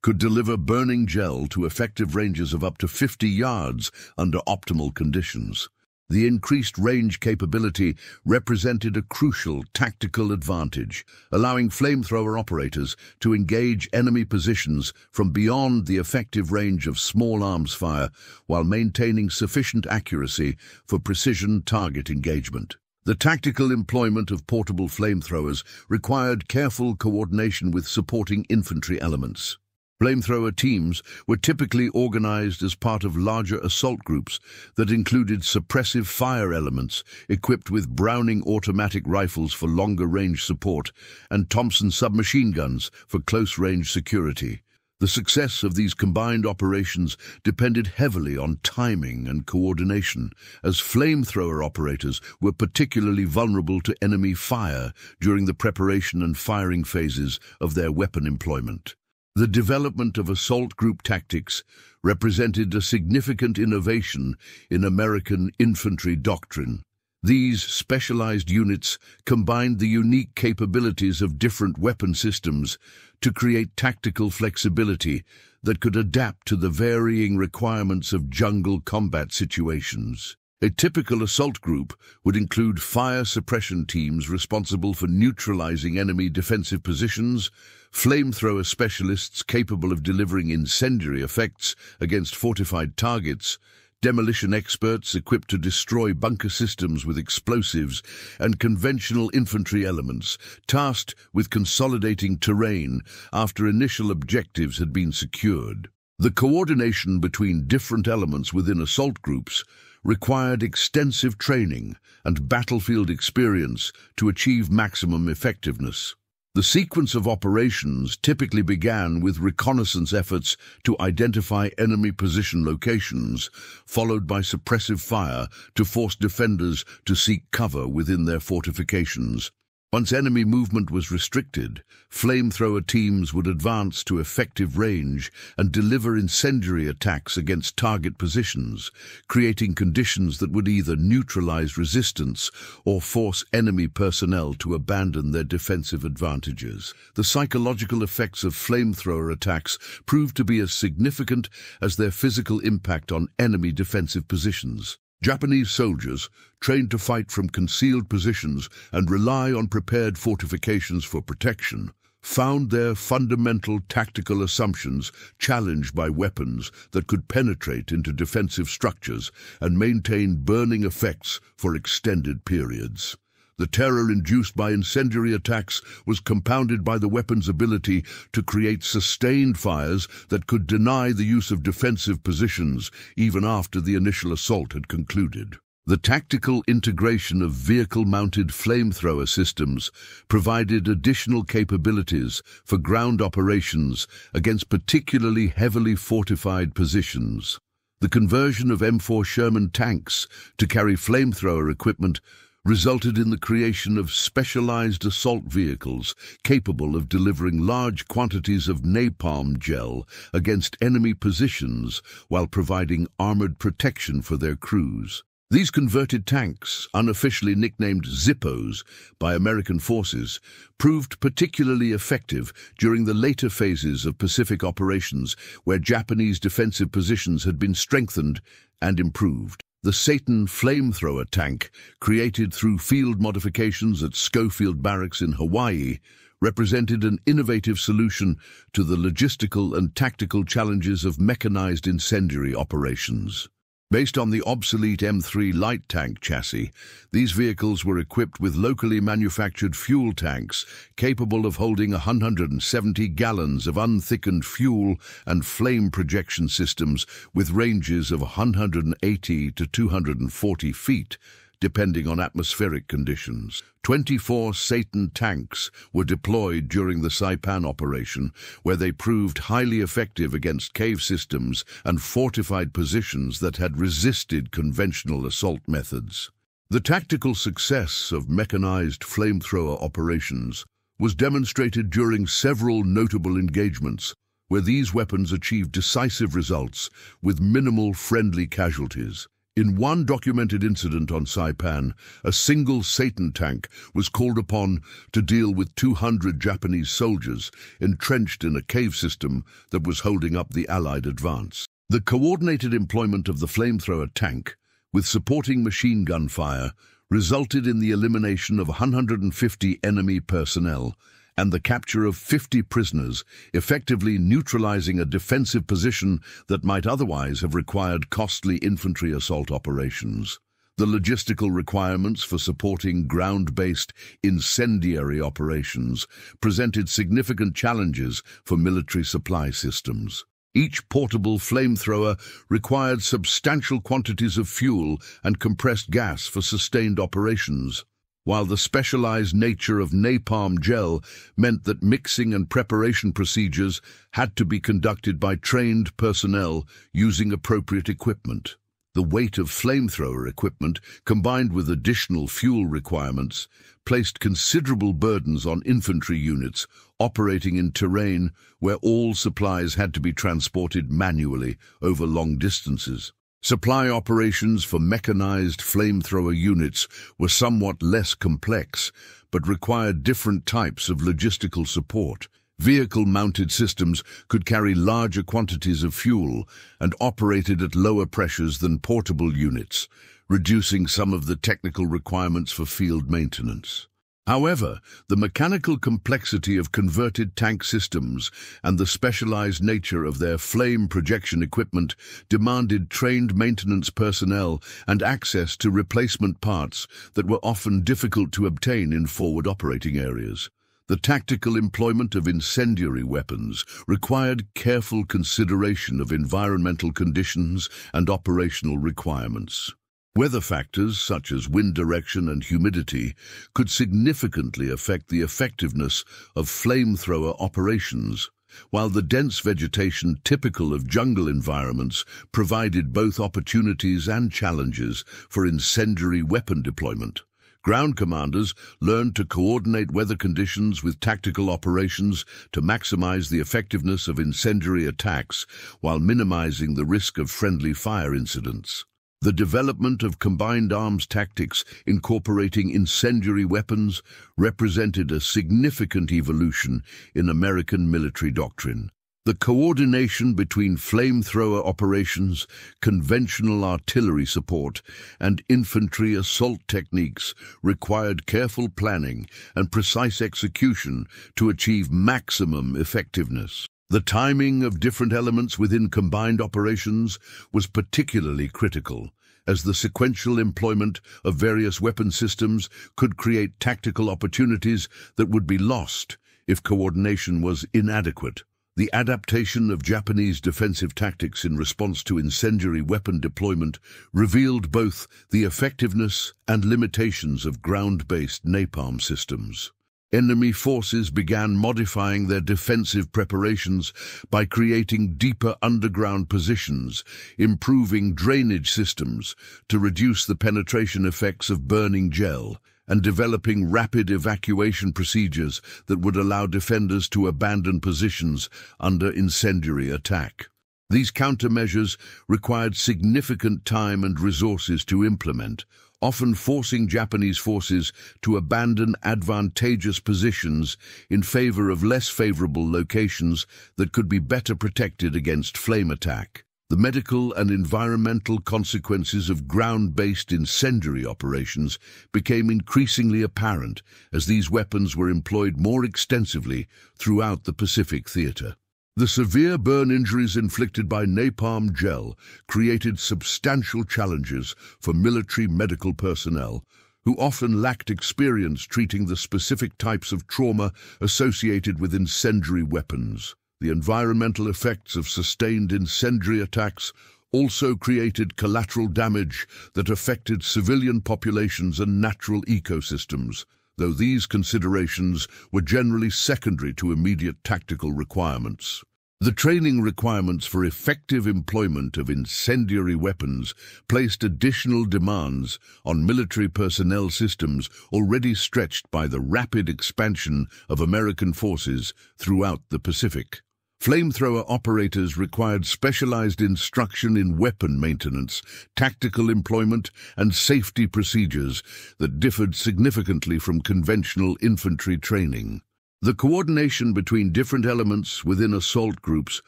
could deliver burning gel to effective ranges of up to 50 yards under optimal conditions. The increased range capability represented a crucial tactical advantage, allowing flamethrower operators to engage enemy positions from beyond the effective range of small arms fire while maintaining sufficient accuracy for precision target engagement. The tactical employment of portable flamethrowers required careful coordination with supporting infantry elements. Flamethrower teams were typically organized as part of larger assault groups that included suppressive fire elements equipped with Browning automatic rifles for longer-range support and Thompson submachine guns for close-range security. The success of these combined operations depended heavily on timing and coordination, as flamethrower operators were particularly vulnerable to enemy fire during the preparation and firing phases of their weapon employment. The development of assault group tactics represented a significant innovation in American infantry doctrine. These specialized units combined the unique capabilities of different weapon systems to create tactical flexibility that could adapt to the varying requirements of jungle combat situations. A typical assault group would include fire suppression teams responsible for neutralizing enemy defensive positions, flamethrower specialists capable of delivering incendiary effects against fortified targets, demolition experts equipped to destroy bunker systems with explosives, and conventional infantry elements tasked with consolidating terrain after initial objectives had been secured. The coordination between different elements within assault groups required extensive training and battlefield experience to achieve maximum effectiveness. The sequence of operations typically began with reconnaissance efforts to identify enemy position locations, followed by suppressive fire to force defenders to seek cover within their fortifications. Once enemy movement was restricted, flamethrower teams would advance to effective range and deliver incendiary attacks against target positions, creating conditions that would either neutralize resistance or force enemy personnel to abandon their defensive advantages. The psychological effects of flamethrower attacks proved to be as significant as their physical impact on enemy defensive positions. Japanese soldiers, trained to fight from concealed positions and rely on prepared fortifications for protection, found their fundamental tactical assumptions challenged by weapons that could penetrate into defensive structures and maintain burning effects for extended periods. The terror induced by incendiary attacks was compounded by the weapon's ability to create sustained fires that could deny the use of defensive positions even after the initial assault had concluded. The tactical integration of vehicle-mounted flamethrower systems provided additional capabilities for ground operations against particularly heavily fortified positions. The conversion of M4 Sherman tanks to carry flamethrower equipment resulted in the creation of specialized assault vehicles capable of delivering large quantities of napalm gel against enemy positions while providing armored protection for their crews. These converted tanks, unofficially nicknamed Zippos by American forces, proved particularly effective during the later phases of Pacific operations where Japanese defensive positions had been strengthened and improved. The Satan flamethrower tank, created through field modifications at Schofield Barracks in Hawaii, represented an innovative solution to the logistical and tactical challenges of mechanized incendiary operations. Based on the obsolete M3 light tank chassis, these vehicles were equipped with locally manufactured fuel tanks capable of holding 170 gallons of unthickened fuel and flame projection systems with ranges of 180 to 240 feet, depending on atmospheric conditions. 24 Satan tanks were deployed during the Saipan operation, where they proved highly effective against cave systems and fortified positions that had resisted conventional assault methods. The tactical success of mechanized flamethrower operations was demonstrated during several notable engagements, where these weapons achieved decisive results with minimal friendly casualties. In one documented incident on Saipan, a single Satan tank was called upon to deal with 200 Japanese soldiers entrenched in a cave system that was holding up the Allied advance. The coordinated employment of the flamethrower tank, with supporting machine gun fire, resulted in the elimination of 150 enemy personnel and the capture of 50 prisoners, effectively neutralizing a defensive position that might otherwise have required costly infantry assault operations. The logistical requirements for supporting ground-based incendiary operations presented significant challenges for military supply systems. Each portable flamethrower required substantial quantities of fuel and compressed gas for sustained operations, while the specialized nature of napalm gel meant that mixing and preparation procedures had to be conducted by trained personnel using appropriate equipment. The weight of flamethrower equipment, combined with additional fuel requirements, placed considerable burdens on infantry units operating in terrain where all supplies had to be transported manually over long distances. Supply operations for mechanized flamethrower units were somewhat less complex, but required different types of logistical support. Vehicle-mounted systems could carry larger quantities of fuel and operated at lower pressures than portable units, reducing some of the technical requirements for field maintenance. However, the mechanical complexity of converted tank systems and the specialized nature of their flame projection equipment demanded trained maintenance personnel and access to replacement parts that were often difficult to obtain in forward operating areas. The tactical employment of incendiary weapons required careful consideration of environmental conditions and operational requirements. Weather factors such as wind direction and humidity could significantly affect the effectiveness of flamethrower operations, while the dense vegetation typical of jungle environments provided both opportunities and challenges for incendiary weapon deployment. Ground commanders learned to coordinate weather conditions with tactical operations to maximize the effectiveness of incendiary attacks while minimizing the risk of friendly fire incidents. The development of combined arms tactics incorporating incendiary weapons represented a significant evolution in American military doctrine. The coordination between flamethrower operations, conventional artillery support, and infantry assault techniques required careful planning and precise execution to achieve maximum effectiveness. The timing of different elements within combined operations was particularly critical, as the sequential employment of various weapon systems could create tactical opportunities that would be lost if coordination was inadequate. The adaptation of Japanese defensive tactics in response to incendiary weapon deployment revealed both the effectiveness and limitations of ground-based napalm systems. Enemy forces began modifying their defensive preparations by creating deeper underground positions, improving drainage systems to reduce the penetration effects of burning gel, and developing rapid evacuation procedures that would allow defenders to abandon positions under incendiary attack. These countermeasures required significant time and resources to implement, often forcing Japanese forces to abandon advantageous positions in favor of less favorable locations that could be better protected against flame attack. The medical and environmental consequences of ground-based incendiary operations became increasingly apparent as these weapons were employed more extensively throughout the Pacific theater. The severe burn injuries inflicted by napalm gel created substantial challenges for military medical personnel, who often lacked experience treating the specific types of trauma associated with incendiary weapons. The environmental effects of sustained incendiary attacks also created collateral damage that affected civilian populations and natural ecosystems, though these considerations were generally secondary to immediate tactical requirements. The training requirements for effective employment of incendiary weapons placed additional demands on military personnel systems already stretched by the rapid expansion of American forces throughout the Pacific. Flamethrower operators required specialized instruction in weapon maintenance, tactical employment, and safety procedures that differed significantly from conventional infantry training. The coordination between different elements within assault groups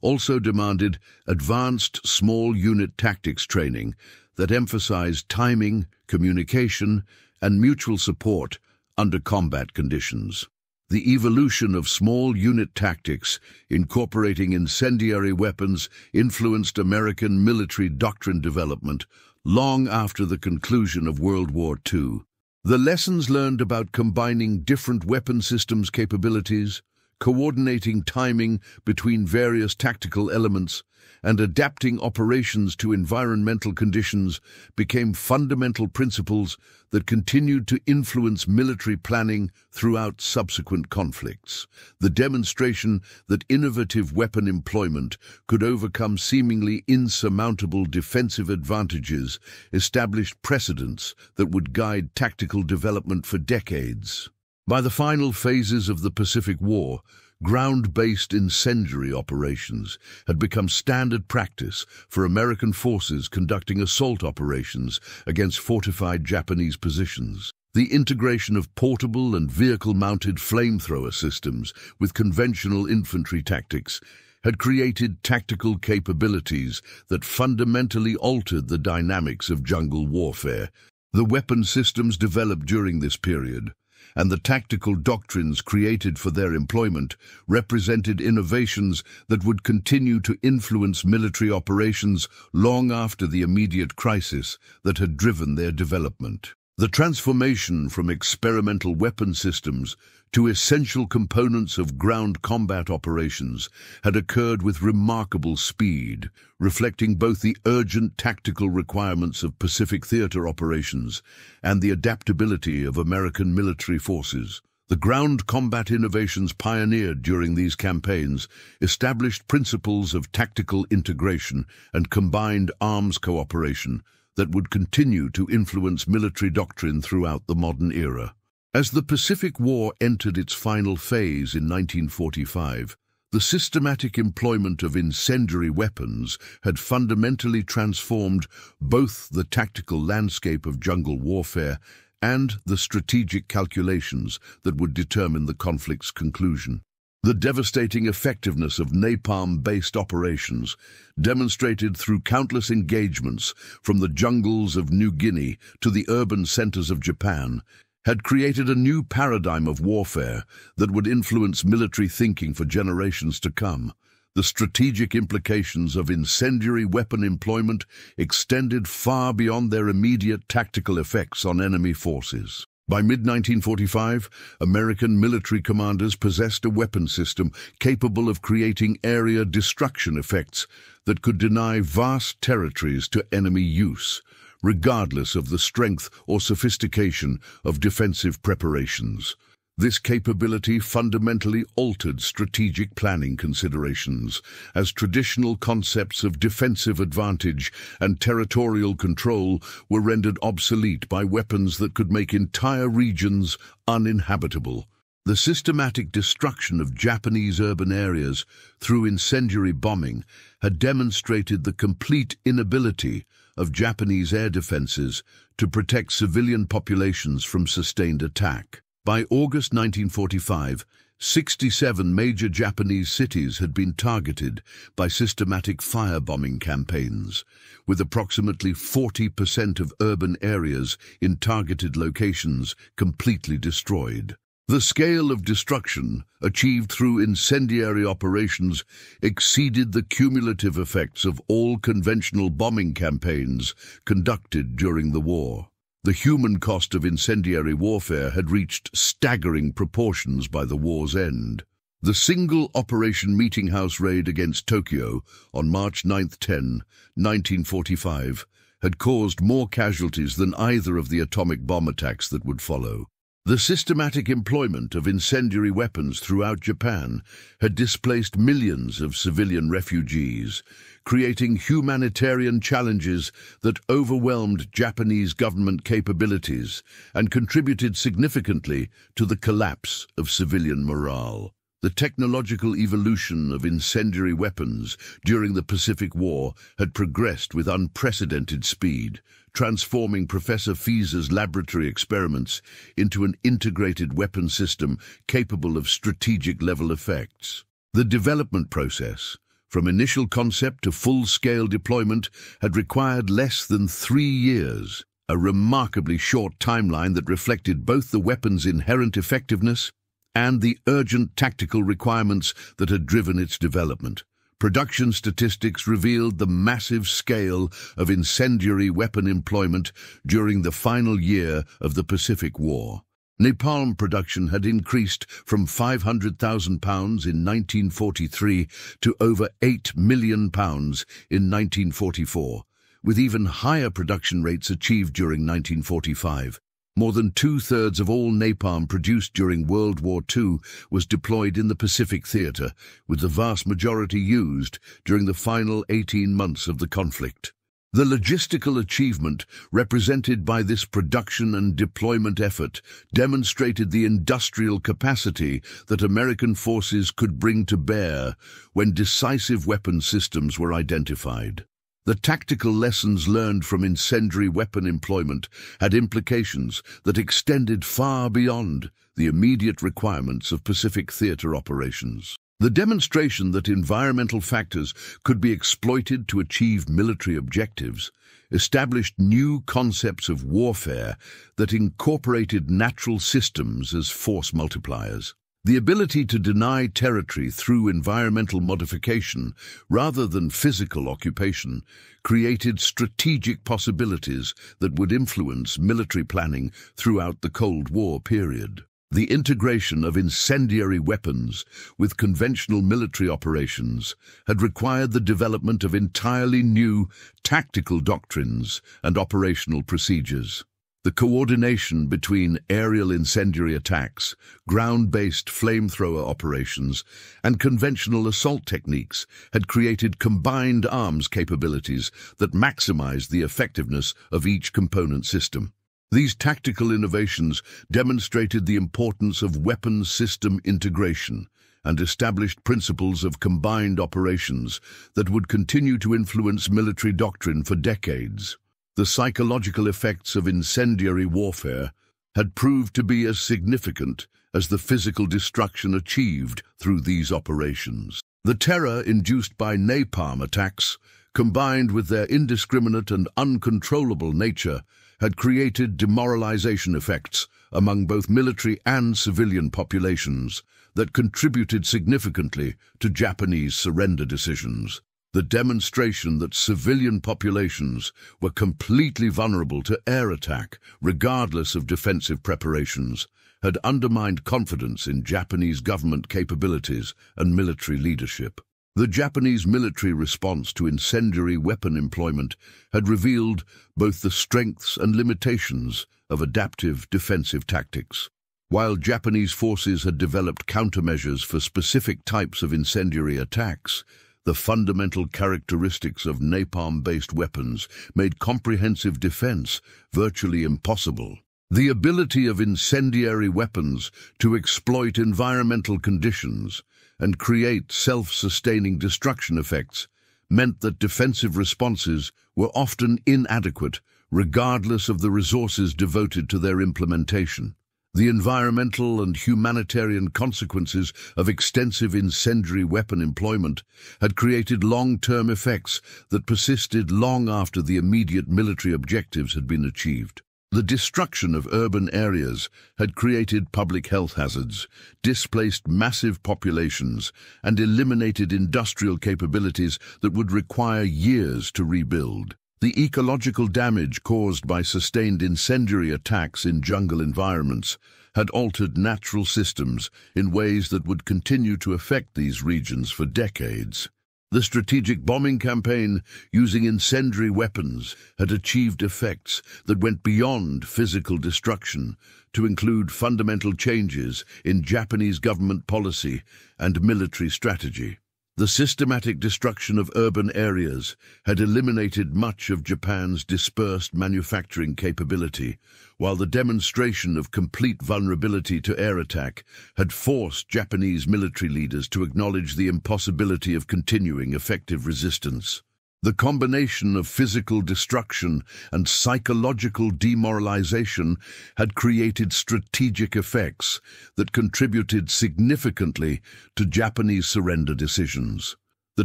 also demanded advanced small unit tactics training that emphasized timing, communication, and mutual support under combat conditions. The evolution of small unit tactics, incorporating incendiary weapons, influenced American military doctrine development long after the conclusion of World War II. The lessons learned about combining different weapon systems capabilities, coordinating timing between various tactical elements, and adapting operations to environmental conditions became fundamental principles that continued to influence military planning throughout subsequent conflicts. The demonstration that innovative weapon employment could overcome seemingly insurmountable defensive advantages established precedents that would guide tactical development for decades. By the final phases of the Pacific War, ground-based incendiary operations had become standard practice for American forces conducting assault operations against fortified Japanese positions. The integration of portable and vehicle-mounted flamethrower systems with conventional infantry tactics had created tactical capabilities that fundamentally altered the dynamics of jungle warfare. The weapon systems developed during this period and the tactical doctrines created for their employment represented innovations that would continue to influence military operations long after the immediate crisis that had driven their development. The transformation from experimental weapon systems to essential components of ground combat operations had occurred with remarkable speed, reflecting both the urgent tactical requirements of Pacific theater operations and the adaptability of American military forces. The ground combat innovations pioneered during these campaigns established principles of tactical integration and combined arms cooperation that would continue to influence military doctrine throughout the modern era. As the Pacific War entered its final phase in 1945, the systematic employment of incendiary weapons had fundamentally transformed both the tactical landscape of jungle warfare and the strategic calculations that would determine the conflict's conclusion. The devastating effectiveness of napalm-based operations, demonstrated through countless engagements from the jungles of New Guinea to the urban centers of Japan, had created a new paradigm of warfare that would influence military thinking for generations to come. The strategic implications of incendiary weapon employment extended far beyond their immediate tactical effects on enemy forces. By mid-1945, American military commanders possessed a weapon system capable of creating area destruction effects that could deny vast territories to enemy use, regardless of the strength or sophistication of defensive preparations. This capability fundamentally altered strategic planning considerations, as traditional concepts of defensive advantage and territorial control were rendered obsolete by weapons that could make entire regions uninhabitable. The systematic destruction of Japanese urban areas through incendiary bombing had demonstrated the complete inability of Japanese air defenses to protect civilian populations from sustained attack. By August 1945, 67 major Japanese cities had been targeted by systematic firebombing campaigns, with approximately 40% of urban areas in targeted locations completely destroyed. The scale of destruction achieved through incendiary operations exceeded the cumulative effects of all conventional bombing campaigns conducted during the war. The human cost of incendiary warfare had reached staggering proportions by the war's end. The single Operation Meeting House raid against Tokyo on March 9–10, 1945 had caused more casualties than either of the atomic bomb attacks that would follow. The systematic employment of incendiary weapons throughout Japan had displaced millions of civilian refugees, creating humanitarian challenges that overwhelmed Japanese government capabilities and contributed significantly to the collapse of civilian morale. The technological evolution of incendiary weapons during the Pacific War had progressed with unprecedented speed, transforming Professor Fiese's laboratory experiments into an integrated weapon system capable of strategic-level effects. The development process, from initial concept to full-scale deployment, had required less than 3 years, a remarkably short timeline that reflected both the weapon's inherent effectiveness and the urgent tactical requirements that had driven its development. Production statistics revealed the massive scale of incendiary weapon employment during the final year of the Pacific War. Napalm production had increased from £500,000 in 1943 to over £8 million in 1944, with even higher production rates achieved during 1945. More than 2/3 of all napalm produced during World War II was deployed in the Pacific theater, with the vast majority used during the final 18 months of the conflict. The logistical achievement represented by this production and deployment effort demonstrated the industrial capacity that American forces could bring to bear when decisive weapon systems were identified. The tactical lessons learned from incendiary weapon employment had implications that extended far beyond the immediate requirements of Pacific theater operations. The demonstration that environmental factors could be exploited to achieve military objectives established new concepts of warfare that incorporated natural systems as force multipliers. The ability to deny territory through environmental modification rather than physical occupation created strategic possibilities that would influence military planning throughout the Cold War period. The integration of incendiary weapons with conventional military operations had required the development of entirely new tactical doctrines and operational procedures. The coordination between aerial incendiary attacks, ground-based flamethrower operations, and conventional assault techniques had created combined arms capabilities that maximized the effectiveness of each component system. These tactical innovations demonstrated the importance of weapons system integration and established principles of combined operations that would continue to influence military doctrine for decades. The psychological effects of incendiary warfare had proved to be as significant as the physical destruction achieved through these operations. The terror induced by napalm attacks, combined with their indiscriminate and uncontrollable nature, had created demoralization effects among both military and civilian populations that contributed significantly to Japanese surrender decisions. The demonstration that civilian populations were completely vulnerable to air attack, regardless of defensive preparations, had undermined confidence in Japanese government capabilities and military leadership. The Japanese military response to incendiary weapon employment had revealed both the strengths and limitations of adaptive defensive tactics. While Japanese forces had developed countermeasures for specific types of incendiary attacks, the fundamental characteristics of napalm-based weapons made comprehensive defense virtually impossible. The ability of incendiary weapons to exploit environmental conditions and create self-sustaining destruction effects meant that defensive responses were often inadequate, regardless of the resources devoted to their implementation. The environmental and humanitarian consequences of extensive incendiary weapon employment had created long-term effects that persisted long after the immediate military objectives had been achieved. The destruction of urban areas had created public health hazards, displaced massive populations, and eliminated industrial capabilities that would require years to rebuild. The ecological damage caused by sustained incendiary attacks in jungle environments had altered natural systems in ways that would continue to affect these regions for decades. The strategic bombing campaign using incendiary weapons had achieved effects that went beyond physical destruction to include fundamental changes in Japanese government policy and military strategy. The systematic destruction of urban areas had eliminated much of Japan's dispersed manufacturing capability, while the demonstration of complete vulnerability to air attack had forced Japanese military leaders to acknowledge the impossibility of continuing effective resistance. The combination of physical destruction and psychological demoralization had created strategic effects that contributed significantly to Japanese surrender decisions. The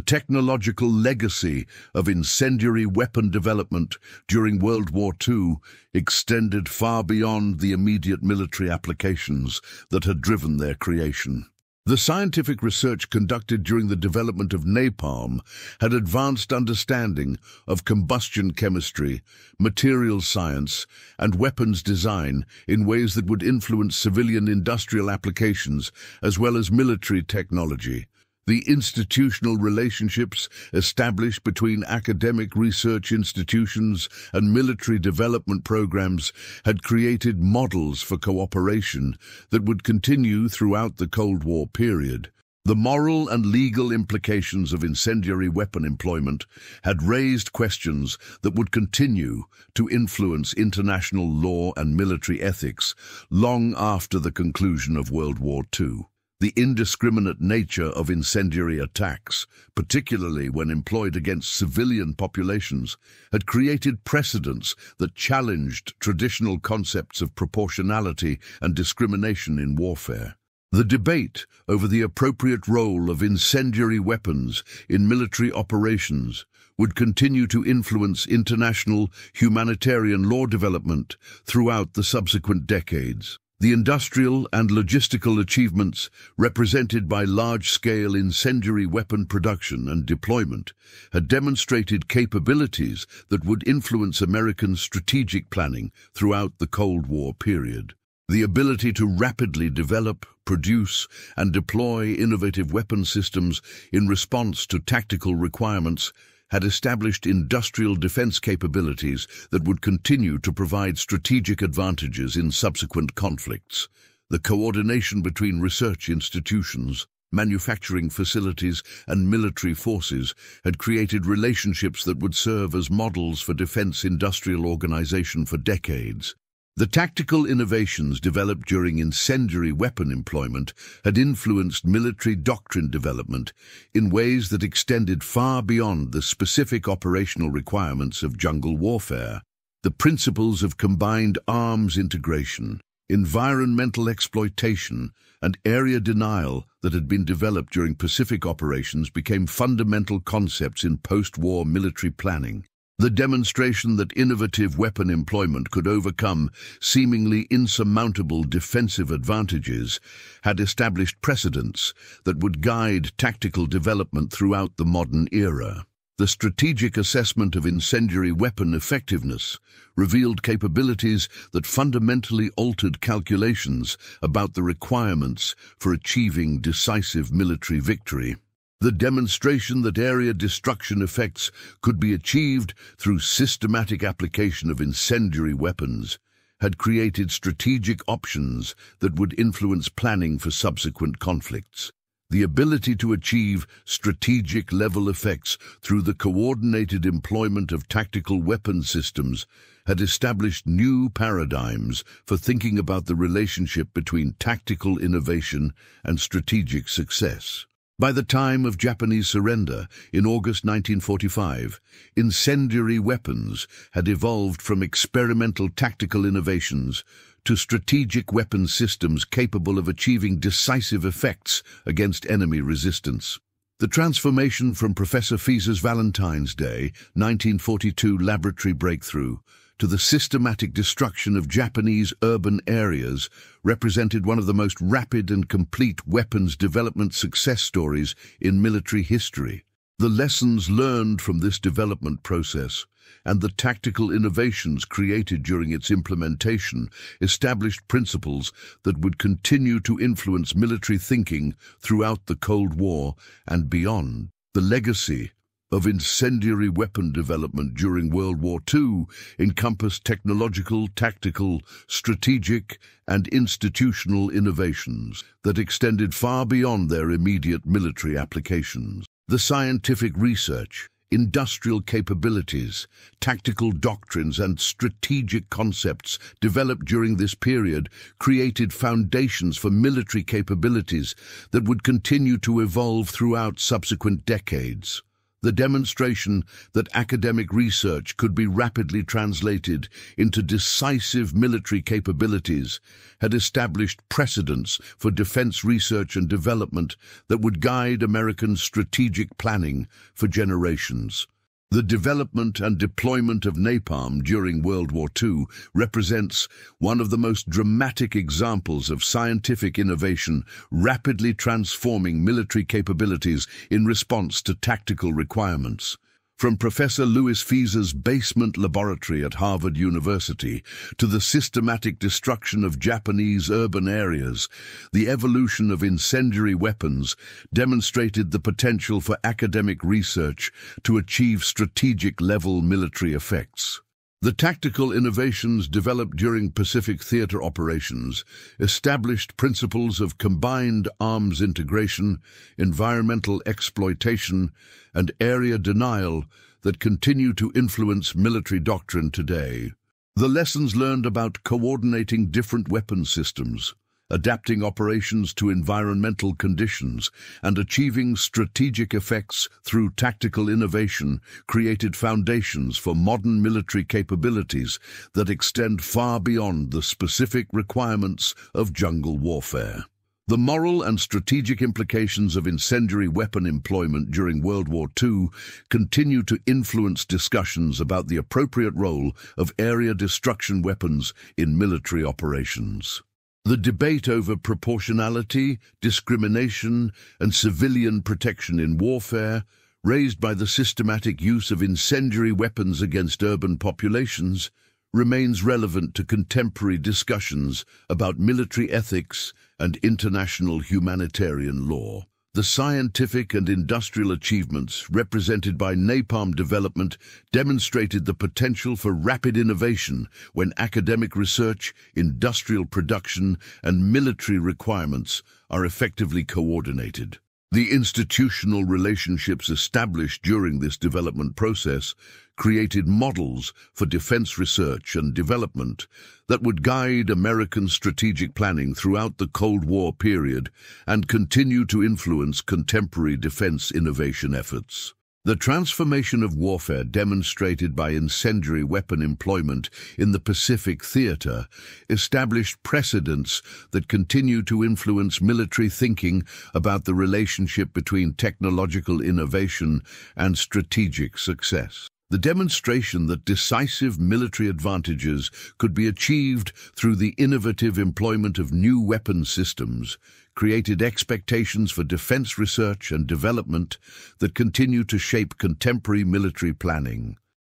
technological legacy of incendiary weapon development during World War II extended far beyond the immediate military applications that had driven their creation. The scientific research conducted during the development of napalm had advanced understanding of combustion chemistry, materials science, and weapons design in ways that would influence civilian industrial applications as well as military technology. The institutional relationships established between academic research institutions and military development programs had created models for cooperation that would continue throughout the Cold War period. The moral and legal implications of incendiary weapon employment had raised questions that would continue to influence international law and military ethics long after the conclusion of World War II. The indiscriminate nature of incendiary attacks, particularly when employed against civilian populations, had created precedents that challenged traditional concepts of proportionality and discrimination in warfare. The debate over the appropriate role of incendiary weapons in military operations would continue to influence international humanitarian law development throughout the subsequent decades. The industrial and logistical achievements represented by large-scale incendiary weapon production and deployment had demonstrated capabilities that would influence American strategic planning throughout the Cold War period. The ability to rapidly develop, produce, and deploy innovative weapon systems in response to tactical requirements had established industrial defense capabilities that would continue to provide strategic advantages in subsequent conflicts. The coordination between research institutions, manufacturing facilities, and military forces had created relationships that would serve as models for defense industrial organization for decades. The tactical innovations developed during incendiary weapon employment had influenced military doctrine development in ways that extended far beyond the specific operational requirements of jungle warfare. The principles of combined arms integration, environmental exploitation, and area denial that had been developed during Pacific operations became fundamental concepts in post-war military planning. The demonstration that innovative weapon employment could overcome seemingly insurmountable defensive advantages had established precedents that would guide tactical development throughout the modern era. The strategic assessment of incendiary weapon effectiveness revealed capabilities that fundamentally altered calculations about the requirements for achieving decisive military victory. The demonstration that area destruction effects could be achieved through systematic application of incendiary weapons had created strategic options that would influence planning for subsequent conflicts. The ability to achieve strategic-level effects through the coordinated employment of tactical weapon systems had established new paradigms for thinking about the relationship between tactical innovation and strategic success. By the time of Japanese surrender in August 1945, incendiary weapons had evolved from experimental tactical innovations to strategic weapon systems capable of achieving decisive effects against enemy resistance. The transformation from Professor Fieser's Valentine's Day 1942 laboratory breakthrough to the systematic destruction of Japanese urban areas represented one of the most rapid and complete weapons development success stories in military history. The lessons learned from this development process and the tactical innovations created during its implementation established principles that would continue to influence military thinking throughout the Cold War and beyond. The legacy of incendiary weapon development during World War II encompassed technological, tactical, strategic, and institutional innovations that extended far beyond their immediate military applications. The scientific research, industrial capabilities, tactical doctrines, and strategic concepts developed during this period created foundations for military capabilities that would continue to evolve throughout subsequent decades. The demonstration that academic research could be rapidly translated into decisive military capabilities had established precedents for defense research and development that would guide American strategic planning for generations. The development and deployment of napalm during World War II represents one of the most dramatic examples of scientific innovation rapidly transforming military capabilities in response to tactical requirements. From Professor Louis Fieser's basement laboratory at Harvard University to the systematic destruction of Japanese urban areas, the evolution of incendiary weapons demonstrated the potential for academic research to achieve strategic-level military effects. The tactical innovations developed during Pacific theater operations established principles of combined arms integration, environmental exploitation, and area denial that continue to influence military doctrine today. The lessons learned about coordinating different weapon systems, adapting operations to environmental conditions, and achieving strategic effects through tactical innovation created foundations for modern military capabilities that extend far beyond the specific requirements of jungle warfare. The moral and strategic implications of incendiary weapon employment during World War II continue to influence discussions about the appropriate role of area destruction weapons in military operations. The debate over proportionality, discrimination, and civilian protection in warfare, raised by the systematic use of incendiary weapons against urban populations, remains relevant to contemporary discussions about military ethics and international humanitarian law. The scientific and industrial achievements represented by napalm development demonstrated the potential for rapid innovation when academic research, industrial production, and military requirements are effectively coordinated. The institutional relationships established during this development process created models for defense research and development that would guide American strategic planning throughout the Cold War period and continue to influence contemporary defense innovation efforts. The transformation of warfare demonstrated by incendiary weapon employment in the Pacific theater established precedents that continue to influence military thinking about the relationship between technological innovation and strategic success. The demonstration that decisive military advantages could be achieved through the innovative employment of new weapon systems created expectations for defense research and development that continue to shape contemporary military planning.